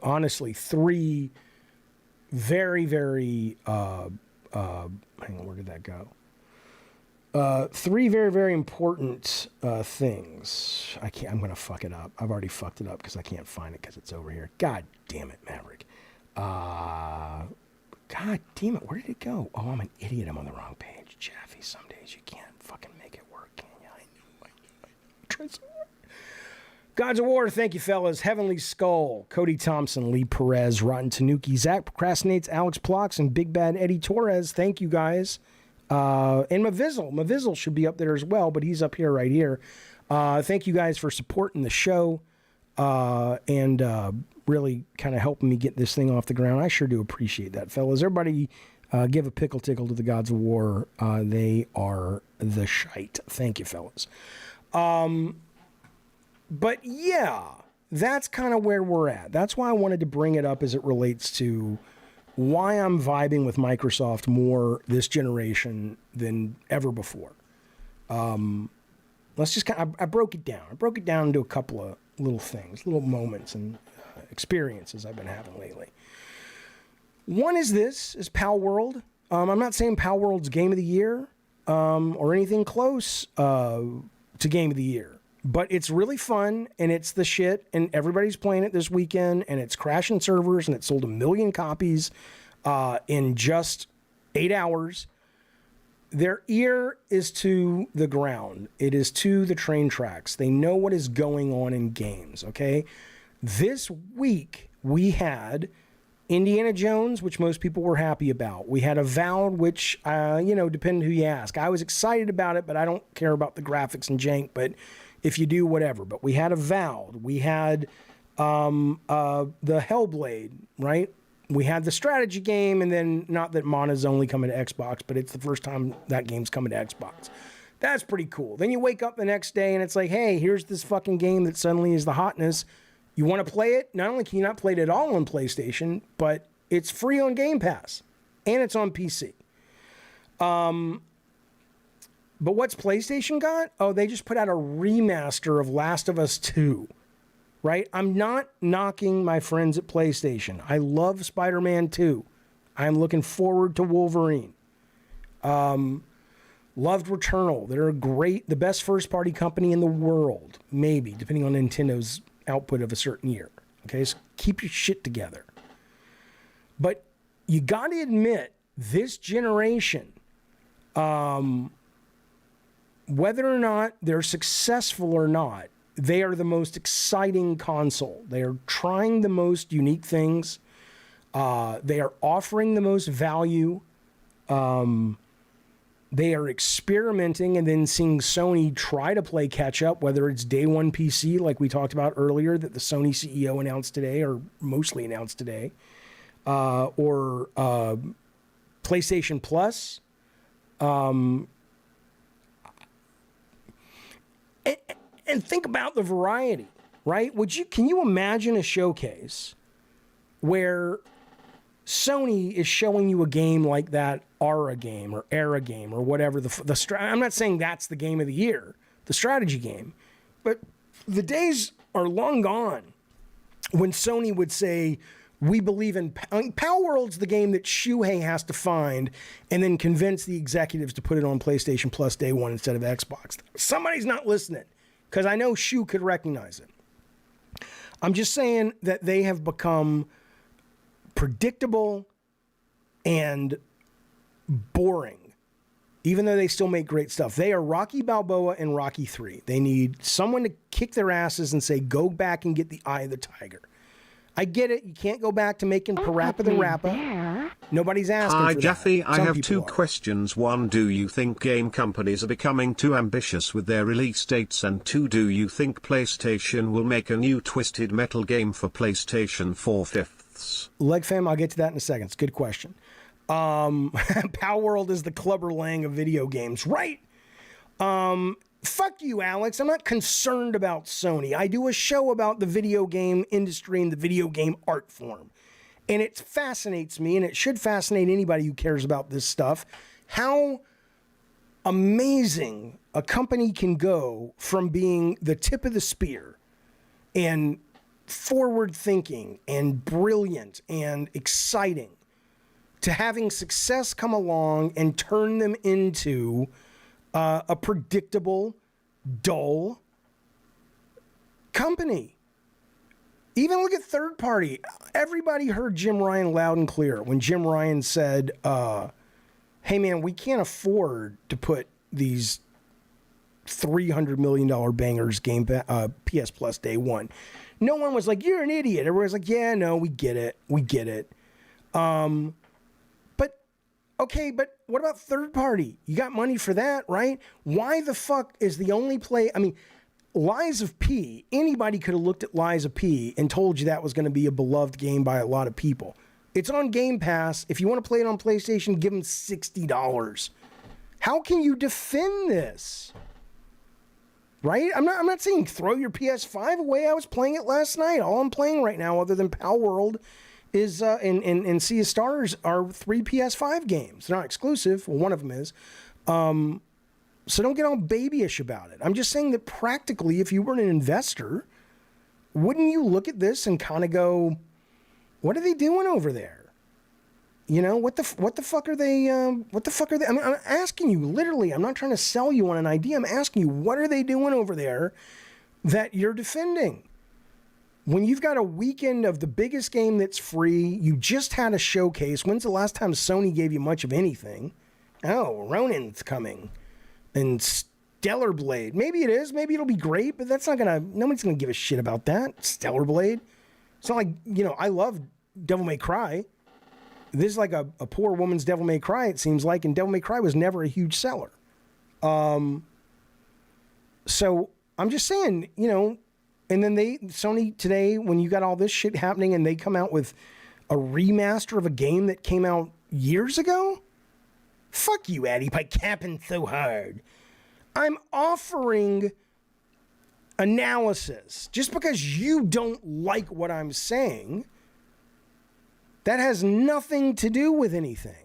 honestly, three very, very, hang on, where did that go? Three very, very important things. I'm going to fuck it up. I've already fucked it up because I can't find it because it's over here. God damn it, Maverick. God damn it, where did it go? Oh, I'm an idiot. I'm on the wrong page. Jaffe, some days you can't fucking make it work, can you? Gods of War, thank you, fellas. Heavenly Skull, Cody Thompson, Lee Perez, Rotten Tanuki, Zach Procrastinates, Alex Plox, and Big Bad Eddie Torres. Thank you, guys. And Mavizzle. Mavizzle should be up there as well, but he's up here right here. Thank you guys for supporting the show and really kind of helping me get this thing off the ground. I sure do appreciate that, fellas. Everybody give a pickle tickle to the Gods of War. They are the shite. Thank you, fellas. But yeah, that's kind of where we're at. That's why I wanted to bring it up as it relates to why I'm vibing with Microsoft more this generation than ever before. Let's just I broke it down. I broke it down into a couple of little things, little moments and experiences I've been having lately. One is Palworld. I'm not saying Palworld's Game of the Year or anything close to Game of the Year. But it's really fun, and it's the shit, and everybody's playing it this weekend, and it's crashing servers, and it sold 1 million copies in just 8 hours. Their ear is to the ground. It is to the train tracks. They know what is going on in games, okay? This week, we had Indiana Jones, which most people were happy about. We had Avowed, which, depending who you ask. I was excited about it, but I don't care about the graphics and jank, but if you do, whatever. But we had Avowed. We had the Hellblade, right? We had the strategy game, and then not that Mana's only coming to Xbox, but it's the first time that game's coming to Xbox. That's pretty cool. Then you wake up the next day, and it's like, hey, here's this fucking game that suddenly is the hotness. You want to play it? Not only can you not play it at all on PlayStation, but it's free on Game Pass, and it's on PC. But what's PlayStation got? Oh, they just put out a remaster of Last of Us 2, right? I'm not knocking my friends at PlayStation. I love Spider-Man 2. I'm looking forward to Wolverine. Loved Returnal. They're the best first-party company in the world, maybe, depending on Nintendo's output of a certain year. Okay, so keep your shit together. But you got to admit, this generation, whether or not they're successful or not, they are the most exciting console. They are trying the most unique things. They are offering the most value. They are experimenting and then seeing Sony try to play catch up, whether it's day one PC, like we talked about earlier, that the Sony CEO announced today, or mostly announced today, or PlayStation Plus. And think about the variety, right? Can you imagine a showcase where Sony is showing you a game like that Aura game or Era game or whatever I'm not saying that's the game of the year, the strategy game, but the days are long gone when Sony would say, we believe in Palworld's the game that Shuhei has to find and then convince the executives to put it on PlayStation Plus day one instead of Xbox. Somebody's not listening, because I know Shu could recognize it. I'm just saying that they have become predictable and boring, even though they still make great stuff. They are Rocky Balboa and Rocky 3. They need someone to kick their asses and say, go back and get the Eye of the Tiger. I get it. You can't go back to making Parappa the Rapper. Nobody's asking Hi, for Jaffe. that. I Some have people two are. questions. One, do you think game companies are becoming too ambitious with their release dates? And two, do you think PlayStation will make a new Twisted Metal game for PlayStation 4/5? Leg fam, I'll get to that in a second. It's a good question. Palworld is the Clubber Lang of video games, right? Fuck you, Alex. I'm not concerned about Sony. I do a show about the video game industry and the video game art form. And it fascinates me, and it should fascinate anybody who cares about this stuff, how amazing a company can go from being the tip of the spear and forward thinking and brilliant and exciting to having success come along and turn them into a predictable, dull company. Even look at third party. Everybody heard Jim Ryan loud and clear when Jim Ryan said, hey man, we can't afford to put these $300 million bangers PS Plus day one. No one was like, you're an idiot. Everyone's like, yeah, no, we get it. We get it. But, okay, but what about third party? You got money for that, right? Why the fuck is the only play? I mean, Lies of P, anybody could have looked at Lies of P and told you that was going to be a beloved game by a lot of people. It's on Game Pass. If you want to play it on PlayStation, give them $60. How can you defend this? Right? I'm not saying throw your PS5 away. I was playing it last night. All I'm playing right now, other than Palworld, is and Sea of Stars, are 3 PS5 games. They're not exclusive. Well, one of them is. So don't get all babyish about it. I'm just saying that practically, if you were an investor, wouldn't you look at this and kind of go, what are they doing over there? You know, what the fuck are they, I mean, I'm asking you, literally, I'm not trying to sell you on an idea. I'm asking you, what are they doing over there that you're defending? When you've got a weekend of the biggest game that's free, you just had a showcase. When's the last time Sony gave you much of anything? Oh, Ronin's coming. And Stellar Blade. Maybe it is. Maybe it'll be great, but nobody's gonna give a shit about that. Stellar Blade. It's not like, you know, I love Devil May Cry. This is like a poor woman's Devil May Cry, it seems like, and Devil May Cry was never a huge seller. So I'm just saying, you know, and then Sony today, when you got all this shit happening and they come out with a remaster of a game that came out years ago? Fuck you, Addy, by capping so hard. I'm offering analysis. Just because you don't like what I'm saying, that has nothing to do with anything.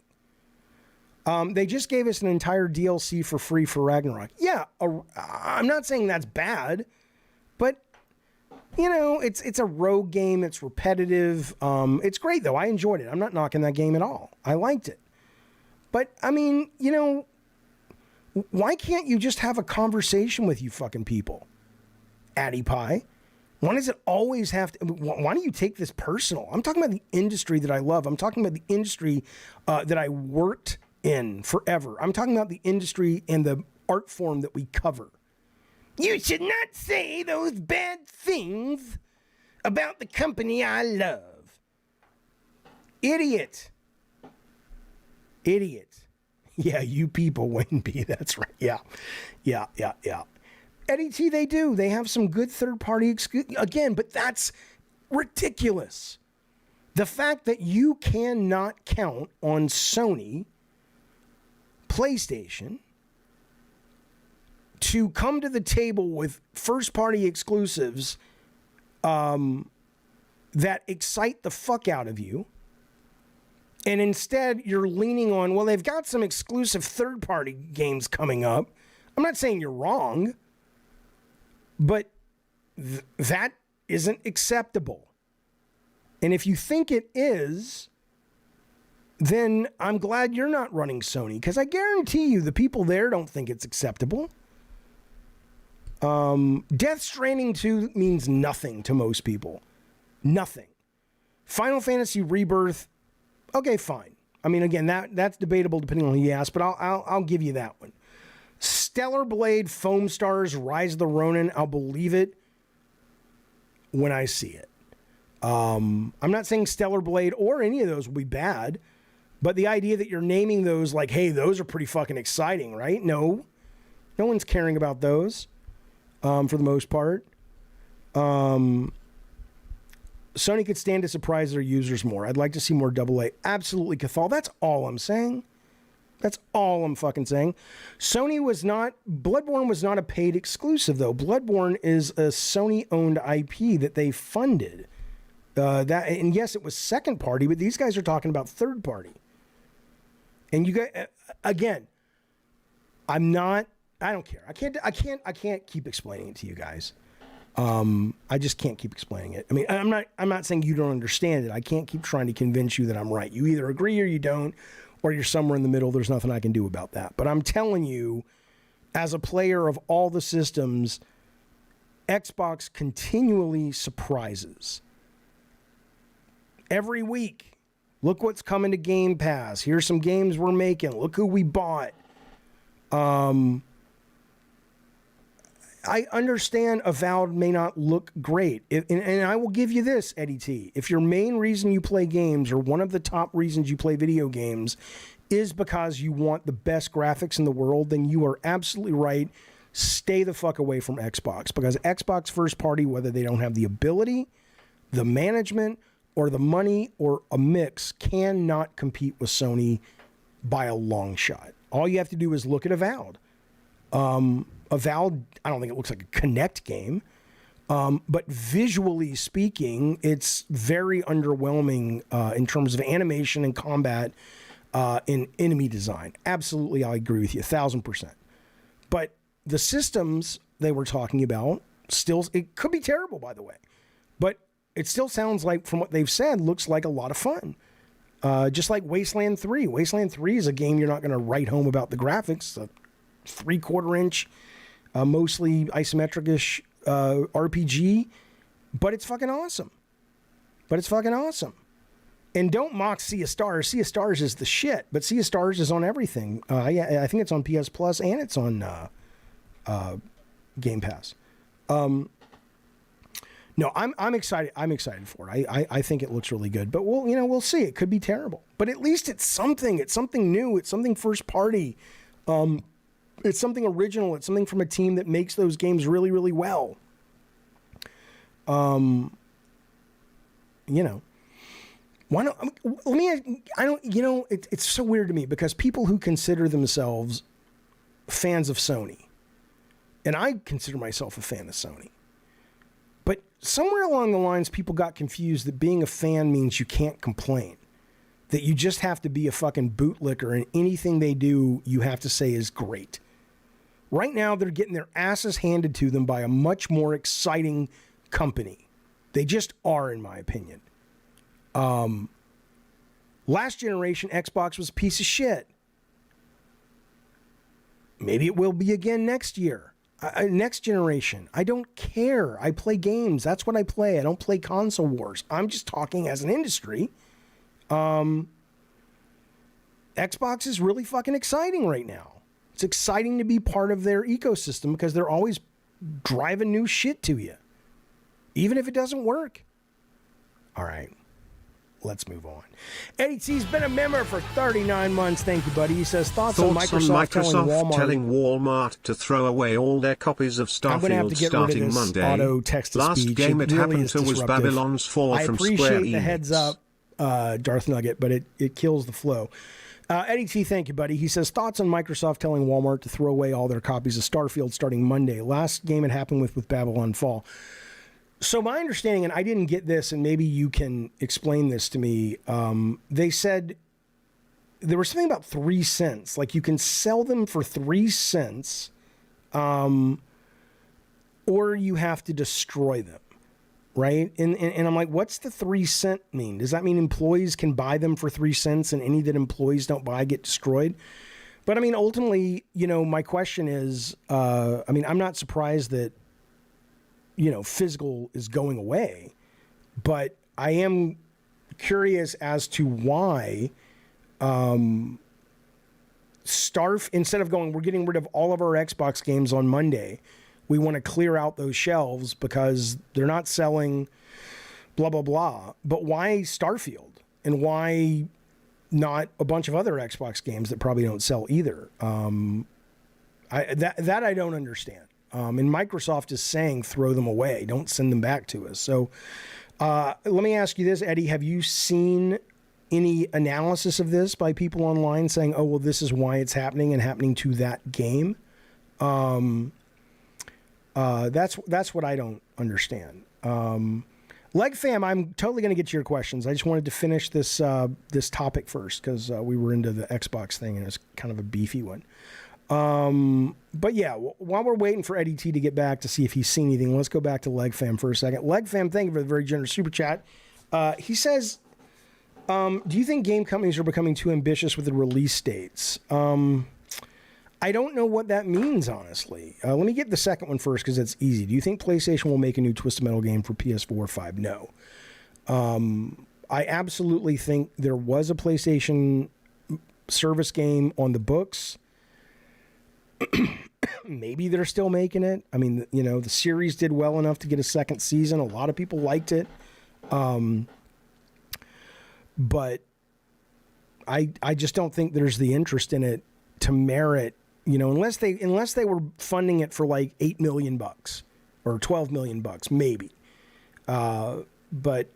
They just gave us an entire DLC for free for Ragnarok. Yeah, I'm not saying that's bad, but, you know, it's a rogue game. It's repetitive. It's great, though. I enjoyed it. I'm not knocking that game at all. I liked it. But, I mean, you know, why can't you just have a conversation with you fucking people? Addy Pie. Why does it always have to... Why don't you take this personal? I'm talking about the industry that I love. I'm talking about the industry that I worked in forever. I'm talking about the industry and the art form that we cover. You should not say those bad things about the company I love. Idiot. Idiot. Yeah, you people, Wayne B. That's right. Yeah. Eddie T, they do. They have some good third-party again, but that's ridiculous. The fact that you cannot count on Sony, PlayStation, to come to the table with first-party exclusives that excite the fuck out of you, and instead you're leaning on, well, they've got some exclusive third-party games coming up. I'm not saying you're wrong, but that isn't acceptable. And if you think it is, then I'm glad you're not running Sony, because I guarantee you the people there don't think it's acceptable. Death Stranding 2 means nothing to most people. Nothing. Final Fantasy Rebirth, okay, fine. I mean, again, that's debatable depending on who you ask, but I'll give you that one. Stellar Blade, Foam Stars, Rise of the Ronin, I'll believe it when I see it. I'm not saying Stellar Blade or any of those will be bad, but the idea that you're naming those like, hey, those are pretty fucking exciting, right? No one's caring about those for the most part. Sony could stand to surprise their users more. I'd like to see more AA. Absolutely, Cathal. That's all I'm saying. That's all I'm fucking saying. Bloodborne was not a paid exclusive, though. Bloodborne is a Sony-owned IP that they funded. And yes, it was second party, but these guys are talking about third party. And you guys, again, I don't care. I can't keep explaining it to you guys. I just can't keep explaining it. I mean, I'm not saying you don't understand it. I can't keep trying to convince you that I'm right. You either agree or you don't, or you're somewhere in the middle. There's nothing I can do about that. But I'm telling you, as a player of all the systems, Xbox continually surprises. Every week, look what's coming to Game Pass. Here's some games we're making. Look who we bought. I understand Avowed may not look great. And I will give you this, Eddie T. If your main reason you play games, or one of the top reasons you play video games, is because you want the best graphics in the world, then you are absolutely right. Stay the fuck away from Xbox, because Xbox first party, whether they don't have the ability, the management, or the money, or a mix, cannot compete with Sony by a long shot. All you have to do is look at Avowed. Avowed, I don't think it looks like a Kinect game, but visually speaking, it's very underwhelming in terms of animation and combat, in enemy design. Absolutely, I agree with you, 1,000%. But the systems they were talking about, still, it could be terrible, by the way, but it still sounds like, from what they've said, looks like a lot of fun. Just like Wasteland 3. Wasteland 3 is a game you're not going to write home about the graphics. A 3/4 inch, mostly isometric-ish RPG, but it's fucking awesome. And don't mock Sea of Stars. Sea of Stars is the shit, but Sea of Stars is on everything. I think it's on PS Plus and it's on Game Pass. No, I'm excited. I'm excited for it. I think it looks really good, but we'll see. It could be terrible, but at least it's something. It's something new. It's something first party. It's something original. It's something from a team that makes those games really, really well. Why don't let me? I don't. It's so weird to me, because people who consider themselves fans of Sony, and I consider myself a fan of Sony, but somewhere along the lines, people got confused that being a fan means you can't complain, that you just have to be a fucking bootlicker, and anything they do, you have to say is great. Right now, they're getting their asses handed to them by a much more exciting company. They just are, in my opinion. Last generation Xbox was a piece of shit. Maybe it will be again next year. Next generation. I don't care. I play games. That's what I play. I don't play console wars. I'm just talking as an industry. Xbox is really fucking exciting right now. It's exciting to be part of their ecosystem, because they're always driving new shit to you, even if it doesn't work. All right. Let's move on. Eddie T's been a member for 39 months. Thank you, buddy. He says, thoughts on Microsoft telling Walmart to throw away all their copies of Starfield starting Monday. Auto text-to-speech. Last game it really happened to was Babylon's Fall from Square Enix. I appreciate the heads up, Darth Nugget, but it kills the flow. Eddie T, thank you, buddy. He says, thoughts on Microsoft telling Walmart to throw away all their copies of Starfield starting Monday. Last game it happened with Babylon Fall. So my understanding, and I didn't get this, and maybe you can explain this to me, they said there was something about 3 cents. Like, you can sell them for 3 cents, or you have to destroy them, right? And I'm like, what's the 3 cent mean? Does that mean employees can buy them for 3 cents, and any that employees don't buy get destroyed? But, I mean, ultimately, my question is, I'm not surprised that physical is going away, but I am curious as to why instead of going, we're getting rid of all of our Xbox games on Monday, we want to clear out those shelves because they're not selling, blah, blah, blah. But why Starfield? And why not a bunch of other Xbox games that probably don't sell either? That I don't understand. And Microsoft is saying, throw them away. Don't send them back to us. So let me ask you this, Eddie. Have you seen any analysis of this by people online saying, oh, well, this is why it's happening and happening to that game? That's what I don't understand. Leg Fam, I'm totally going to get to your questions. I just wanted to finish this topic first, because we were into the Xbox thing, and it's kind of a beefy one. But yeah, while we're waiting for Eddie T to get back to see if he's seen anything, let's go back to Leg Fam for a second. Leg Fam, thank you for the very generous super chat. He says, do you think game companies are becoming too ambitious with the release dates? I don't know what that means, honestly. Let me get the second one first, because it's easy. Do you think PlayStation will make a new Twisted Metal game for PS4 or 5? No. I absolutely think there was a PlayStation service game on the books. Maybe they're still making it. I mean, you know, the series did well enough to get a second season. A lot of people liked it. But I just don't think there's the interest in it to merit, you know, unless they were funding it for like $8 million or $12 million, maybe. But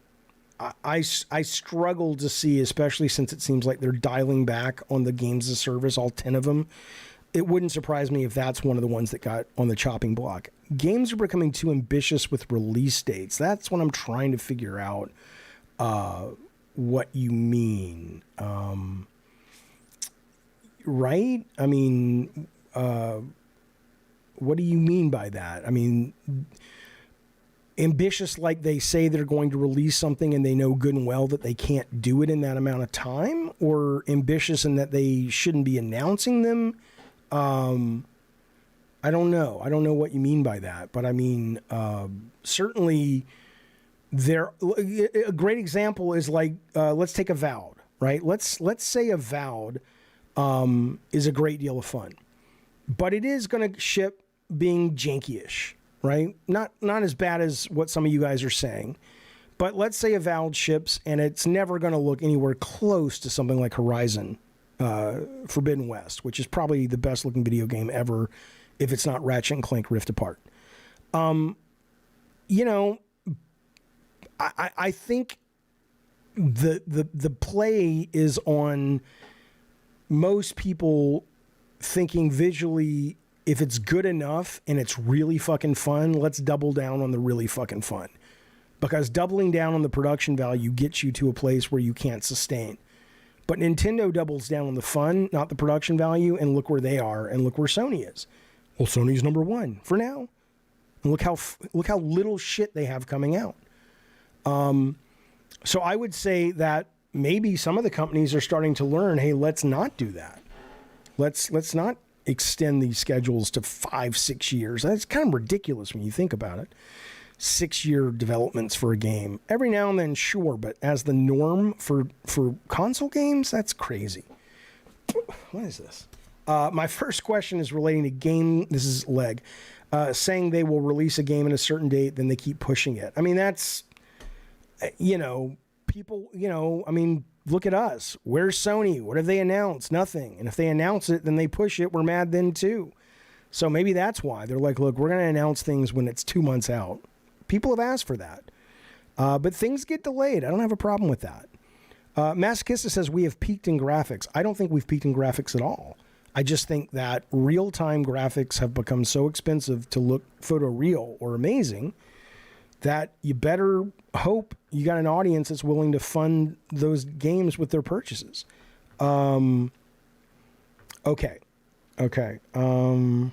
I struggle to see, especially since it seems like they're dialing back on the games as a service, all 10 of them. It wouldn't surprise me if that's one of the ones that got on the chopping block. Games are becoming too ambitious with release dates. That's what I'm trying to figure out what you mean. Right? I mean, what do you mean by that? I mean, ambitious like they say they're going to release something and they know good and well that they can't do it in that amount of time? Or ambitious in that they shouldn't be announcing them? I don't know. I don't know what you mean by that. But I mean, certainly a great example is like, let's take Avowed, right? Let's say Avowed is a great deal of fun. But it is going to ship being janky-ish, right? Not as bad as what some of you guys are saying. But let's say Avowed ships, and it's never going to look anywhere close to something like Horizon Forbidden West, which is probably the best looking video game ever, if it's not Ratchet and Clank Rift Apart. You know, I think the play is on most people thinking visually, if it's good enough and it's really fucking fun, let's double down on the really fucking fun. Because doubling down on the production value gets you to a place where you can't sustain. But Nintendo doubles down on the fun, not the production value, and look where they are, and look where Sony is. Well, Sony's number one for now. And look how little shit they have coming out. So I would say that maybe some of the companies are starting to learn, hey, let's not do that. Let's not extend these schedules to 5-6 years. That's kind of ridiculous when you think about it. 6-year developments for a game. Every now and then, sure, but as the norm for console games, that's crazy. What is this? My first question is relating to game. This is Leg. Saying they will release a game in a certain date, then they keep pushing it. I mean, that's, you know, people, you know, I mean, look at us. Where's Sony? What have they announced? Nothing. And if they announce it, then they push it. We're mad then too. So maybe that's why. They're like, look, we're going to announce things when it's 2 months out. People have asked for that. But things get delayed. I don't have a problem with that. Masochista says we have peaked in graphics. I don't think we've peaked in graphics at all. I just think that real-time graphics have become so expensive to look photoreal or amazing that you better hope you got an audience that's willing to fund those games with their purchases. Okay. I'm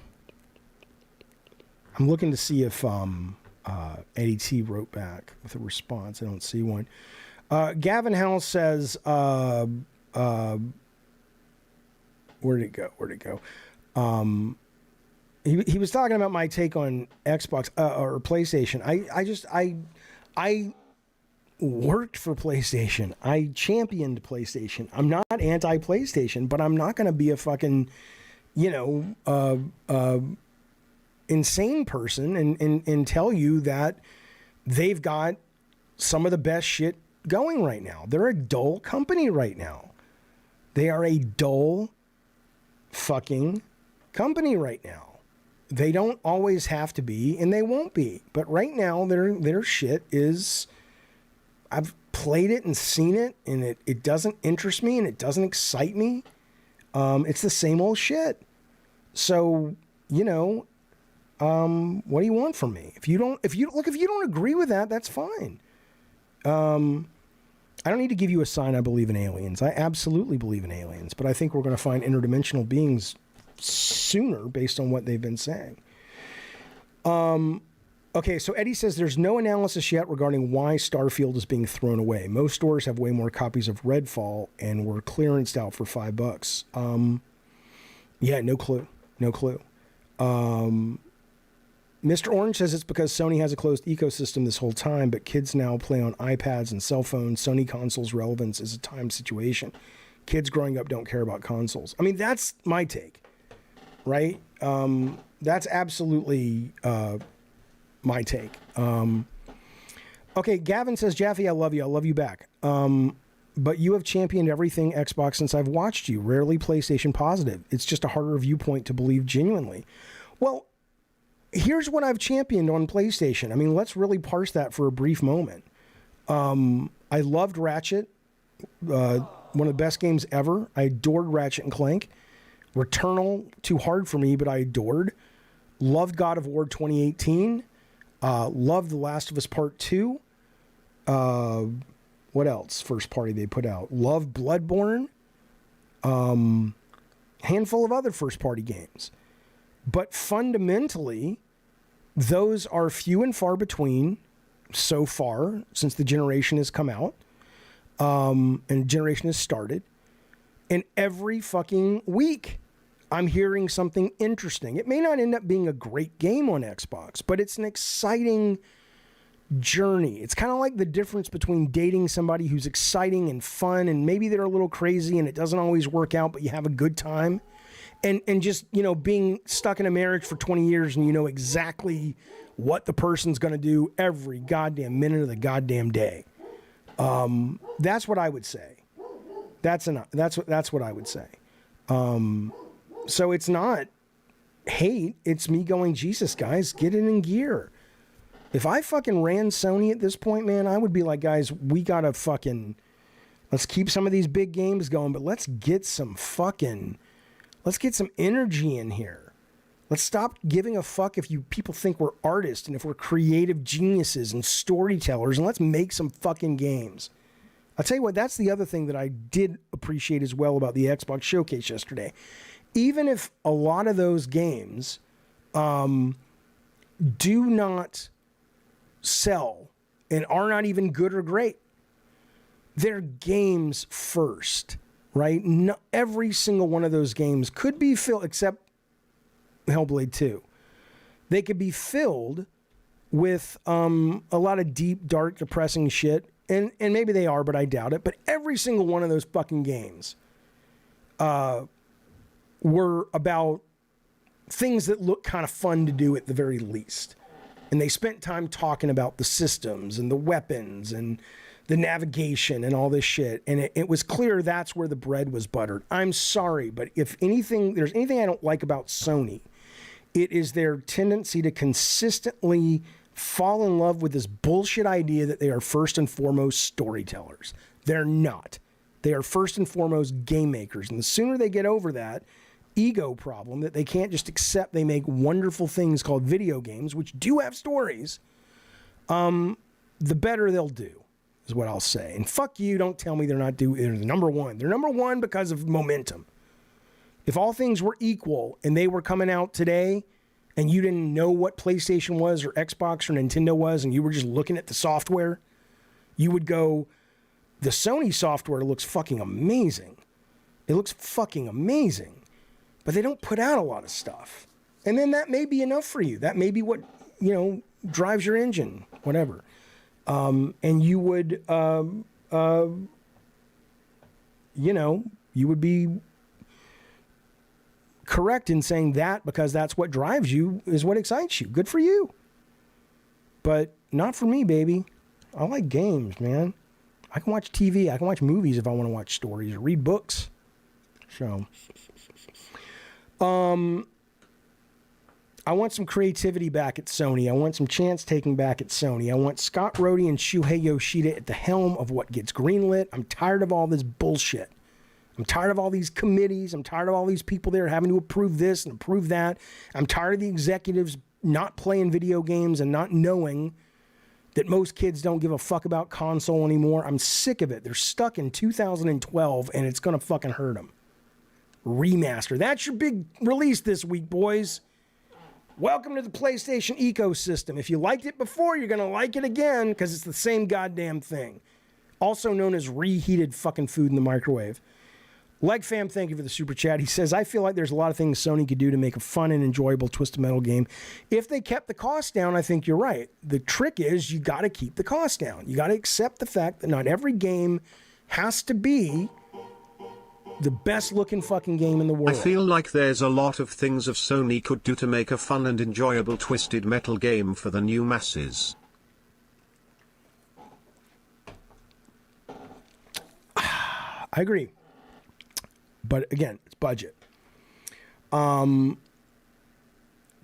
looking to see if Eddie T wrote back with a response. I don't see one. Gavin House says, where'd it go? He was talking about my take on Xbox or PlayStation. I worked for PlayStation. I championed PlayStation. I'm not anti-PlayStation, but I'm not going to be a fucking, you know, insane person and tell you that they've got some of the best shit going right now. They're a dull company right now. They are a dull fucking company right now. They don't always have to be, and they won't be. But right now, their shit is... I've played it and seen it, and it doesn't interest me, and it doesn't excite me. It's the same old shit. So, you know, what do you want from me? If you don't agree with that, that's fine. I don't need to give you a sign I believe in aliens. I absolutely believe in aliens, but I think we're going to find interdimensional beings sooner based on what they've been saying. Okay, so Eddie says there's no analysis yet regarding why Starfield is being thrown away. Most stores have way more copies of Redfall and were clearanced out for $5. Yeah, no clue. Mr. Orange says it's because Sony has a closed ecosystem this whole time, but kids now play on iPads and cell phones. Sony consoles' relevance is a time situation. Kids growing up don't care about consoles. I mean, that's my take. right? That's absolutely my take. Okay, Gavin says, Jaffe, I love you. I love you back. But you have championed everything Xbox since I've watched you. Rarely PlayStation positive. It's just a harder viewpoint to believe genuinely. Well, here's what I've championed on PlayStation. I mean, let's really parse that for a brief moment. I loved Ratchet. One of the best games ever. I adored Ratchet and Clank. Returnal, too hard for me, but I adored. Loved God of War 2018. Loved The Last of Us Part 2. What else? First party they put out. Loved Bloodborne. Handful of other first party games. But fundamentally, those are few and far between so far since the generation has come out. And generation has started. And every fucking week, I'm hearing something interesting. It may not end up being a great game on Xbox, but it's an exciting journey. It's kind of like the difference between dating somebody who's exciting and fun, and maybe they're a little crazy and it doesn't always work out, but you have a good time. And just, you know, being stuck in a marriage for 20 years and you know exactly what the person's going to do every goddamn minute of the goddamn day. That's what I would say. That's what I would say. So it's not hate. It's me going, Jesus, guys, get it in gear. If I fucking ran Sony at this point, man, I would be like, guys, we gotta fucking, let's keep some of these big games going, but let's get some energy in here. Let's stop giving a fuck if you people think we're artists and if we're creative geniuses and storytellers, and let's make some fucking games. I'll tell you what, that's the other thing that I did appreciate as well about the Xbox Showcase yesterday. Even if a lot of those games do not sell and are not even good or great, they're games first, right? No, every single one of those games could be filled, except Hellblade 2. They could be filled with a lot of deep, dark, depressing shit. And maybe they are, but I doubt it. But every single one of those fucking games were about things that look kind of fun to do at the very least. And they spent time talking about the systems and the weapons and the navigation and all this shit. And it was clear that's where the bread was buttered. I'm sorry, but if anything, there's anything I don't like about Sony, it is their tendency to consistently fall in love with this bullshit idea that they are first and foremost storytellers. They're not. They are first and foremost game makers. And the sooner they get over that ego problem, that they can't just accept they make wonderful things called video games, which do have stories, the better they'll do, is what I'll say. And fuck you, don't tell me they're the number one. They're number one because of momentum. If all things were equal and they were coming out today and you didn't know what PlayStation was or Xbox or Nintendo was and you were just looking at the software, you would go, the Sony software looks fucking amazing. It looks fucking amazing. But they don't put out a lot of stuff. And then that may be enough for you. That may be what, drives your engine, whatever. And you would, you would be correct in saying that because that's what drives you, is what excites you. Good for you. But not for me, baby. I like games, man. I can watch TV. I can watch movies if I want to watch stories or read books. So, I want some creativity back at Sony. I want some chance taking back at Sony. I want Scott Rhodey and Shuhei Yoshida at the helm of what gets greenlit. I'm tired of all this bullshit. I'm tired of all these committees. I'm tired of all these people there having to approve this and approve that. I'm tired of the executives not playing video games and not knowing that most kids don't give a fuck about console anymore. I'm sick of it. They're stuck in 2012 and it's going to fucking hurt them. Remaster. That's your big release this week, boys. Welcome to the PlayStation ecosystem. If you liked it before, you're going to like it again because it's the same goddamn thing. Also known as reheated fucking food in the microwave. Leg Fam, thank you for the super chat. He says, I feel like there's a lot of things Sony could do to make a fun and enjoyable Twisted Metal game. If they kept the cost down, I think you're right. The trick is you got to keep the cost down. You got to accept the fact that not every game has to be the best looking fucking game in the world. I feel like there's a lot of things of Sony could do to make a fun and enjoyable Twisted Metal game for the new masses. I agree. But again, it's budget.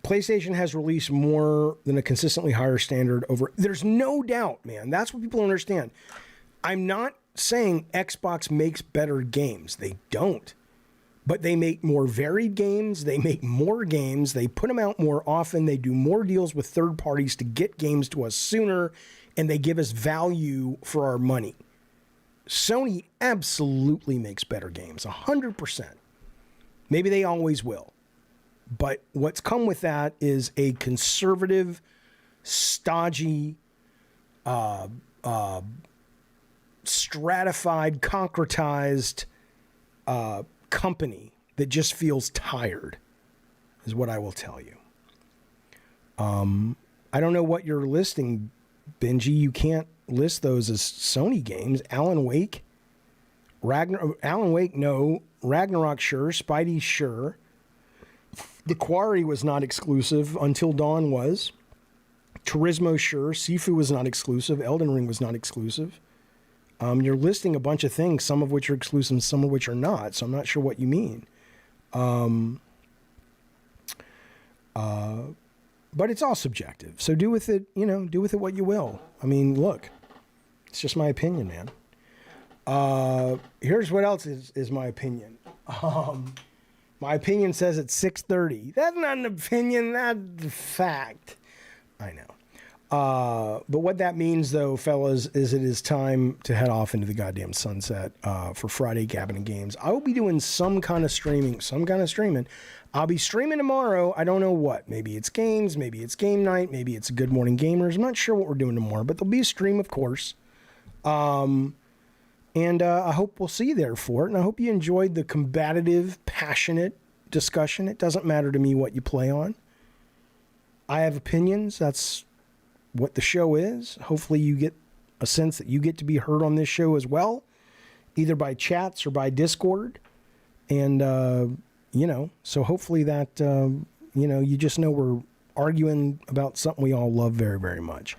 PlayStation has released more than a consistently higher standard over. There's no doubt, man. That's what people understand. I'm not saying Xbox makes better games. They don't. But they make more varied games. They make more games. They put them out more often. They do more deals with third parties to get games to us sooner. And they give us value for our money. Sony absolutely makes better games. 100%. Maybe they always will. But what's come with that is a conservative, stodgy, stratified, concretized company that just feels tired, is what I will tell you. I don't know what you're listing, Benji. You can't list those as Sony games. Alan Wake, no. Ragnarok, sure. Spidey, sure. The Quarry was not exclusive. Until Dawn was. Turismo, sure. Sifu was not exclusive. Elden Ring was not exclusive. You're listing a bunch of things, some of which are exclusive, some of which are not. So I'm not sure what you mean. But it's all subjective. So do with it, do with it what you will. I mean, look, it's just my opinion, man. Here's what else is my opinion. My opinion says it's 6:30. That's not an opinion, that's a fact. I know. But what that means, though, fellas, is it is time to head off into the goddamn sunset for Friday Cabinet Games. I will be doing some kind of streaming. I'll be streaming tomorrow. I don't know what. Maybe it's games. Maybe it's game night. Maybe it's Good Morning Gamers. I'm not sure what we're doing tomorrow, but there'll be a stream, of course. And I hope we'll see you there for it. And I hope you enjoyed the combative, passionate discussion. It doesn't matter to me what you play on. I have opinions. That's what the show is. Hopefully you get a sense that you get to be heard on this show as well, either by chats or by Discord. And, so hopefully that, you just know we're arguing about something we all love very, very much.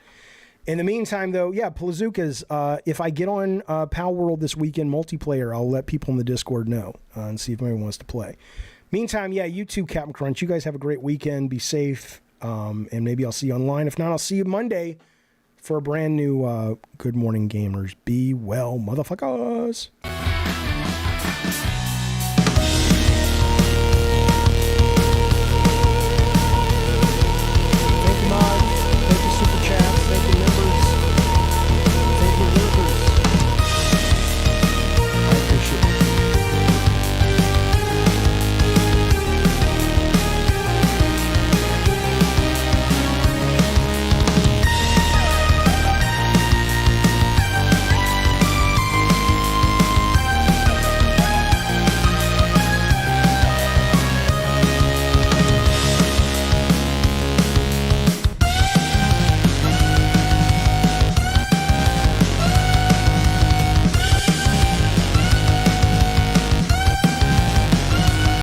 In the meantime, though, Palazookas, if I get on Palworld this weekend multiplayer, I'll let people in the Discord know and see if anyone wants to play. Meantime, you too, Captain Crunch. You guys have a great weekend. Be safe. And maybe I'll see you online. If not, I'll see you Monday for a brand new Good Morning Gamers. Be well, motherfuckers.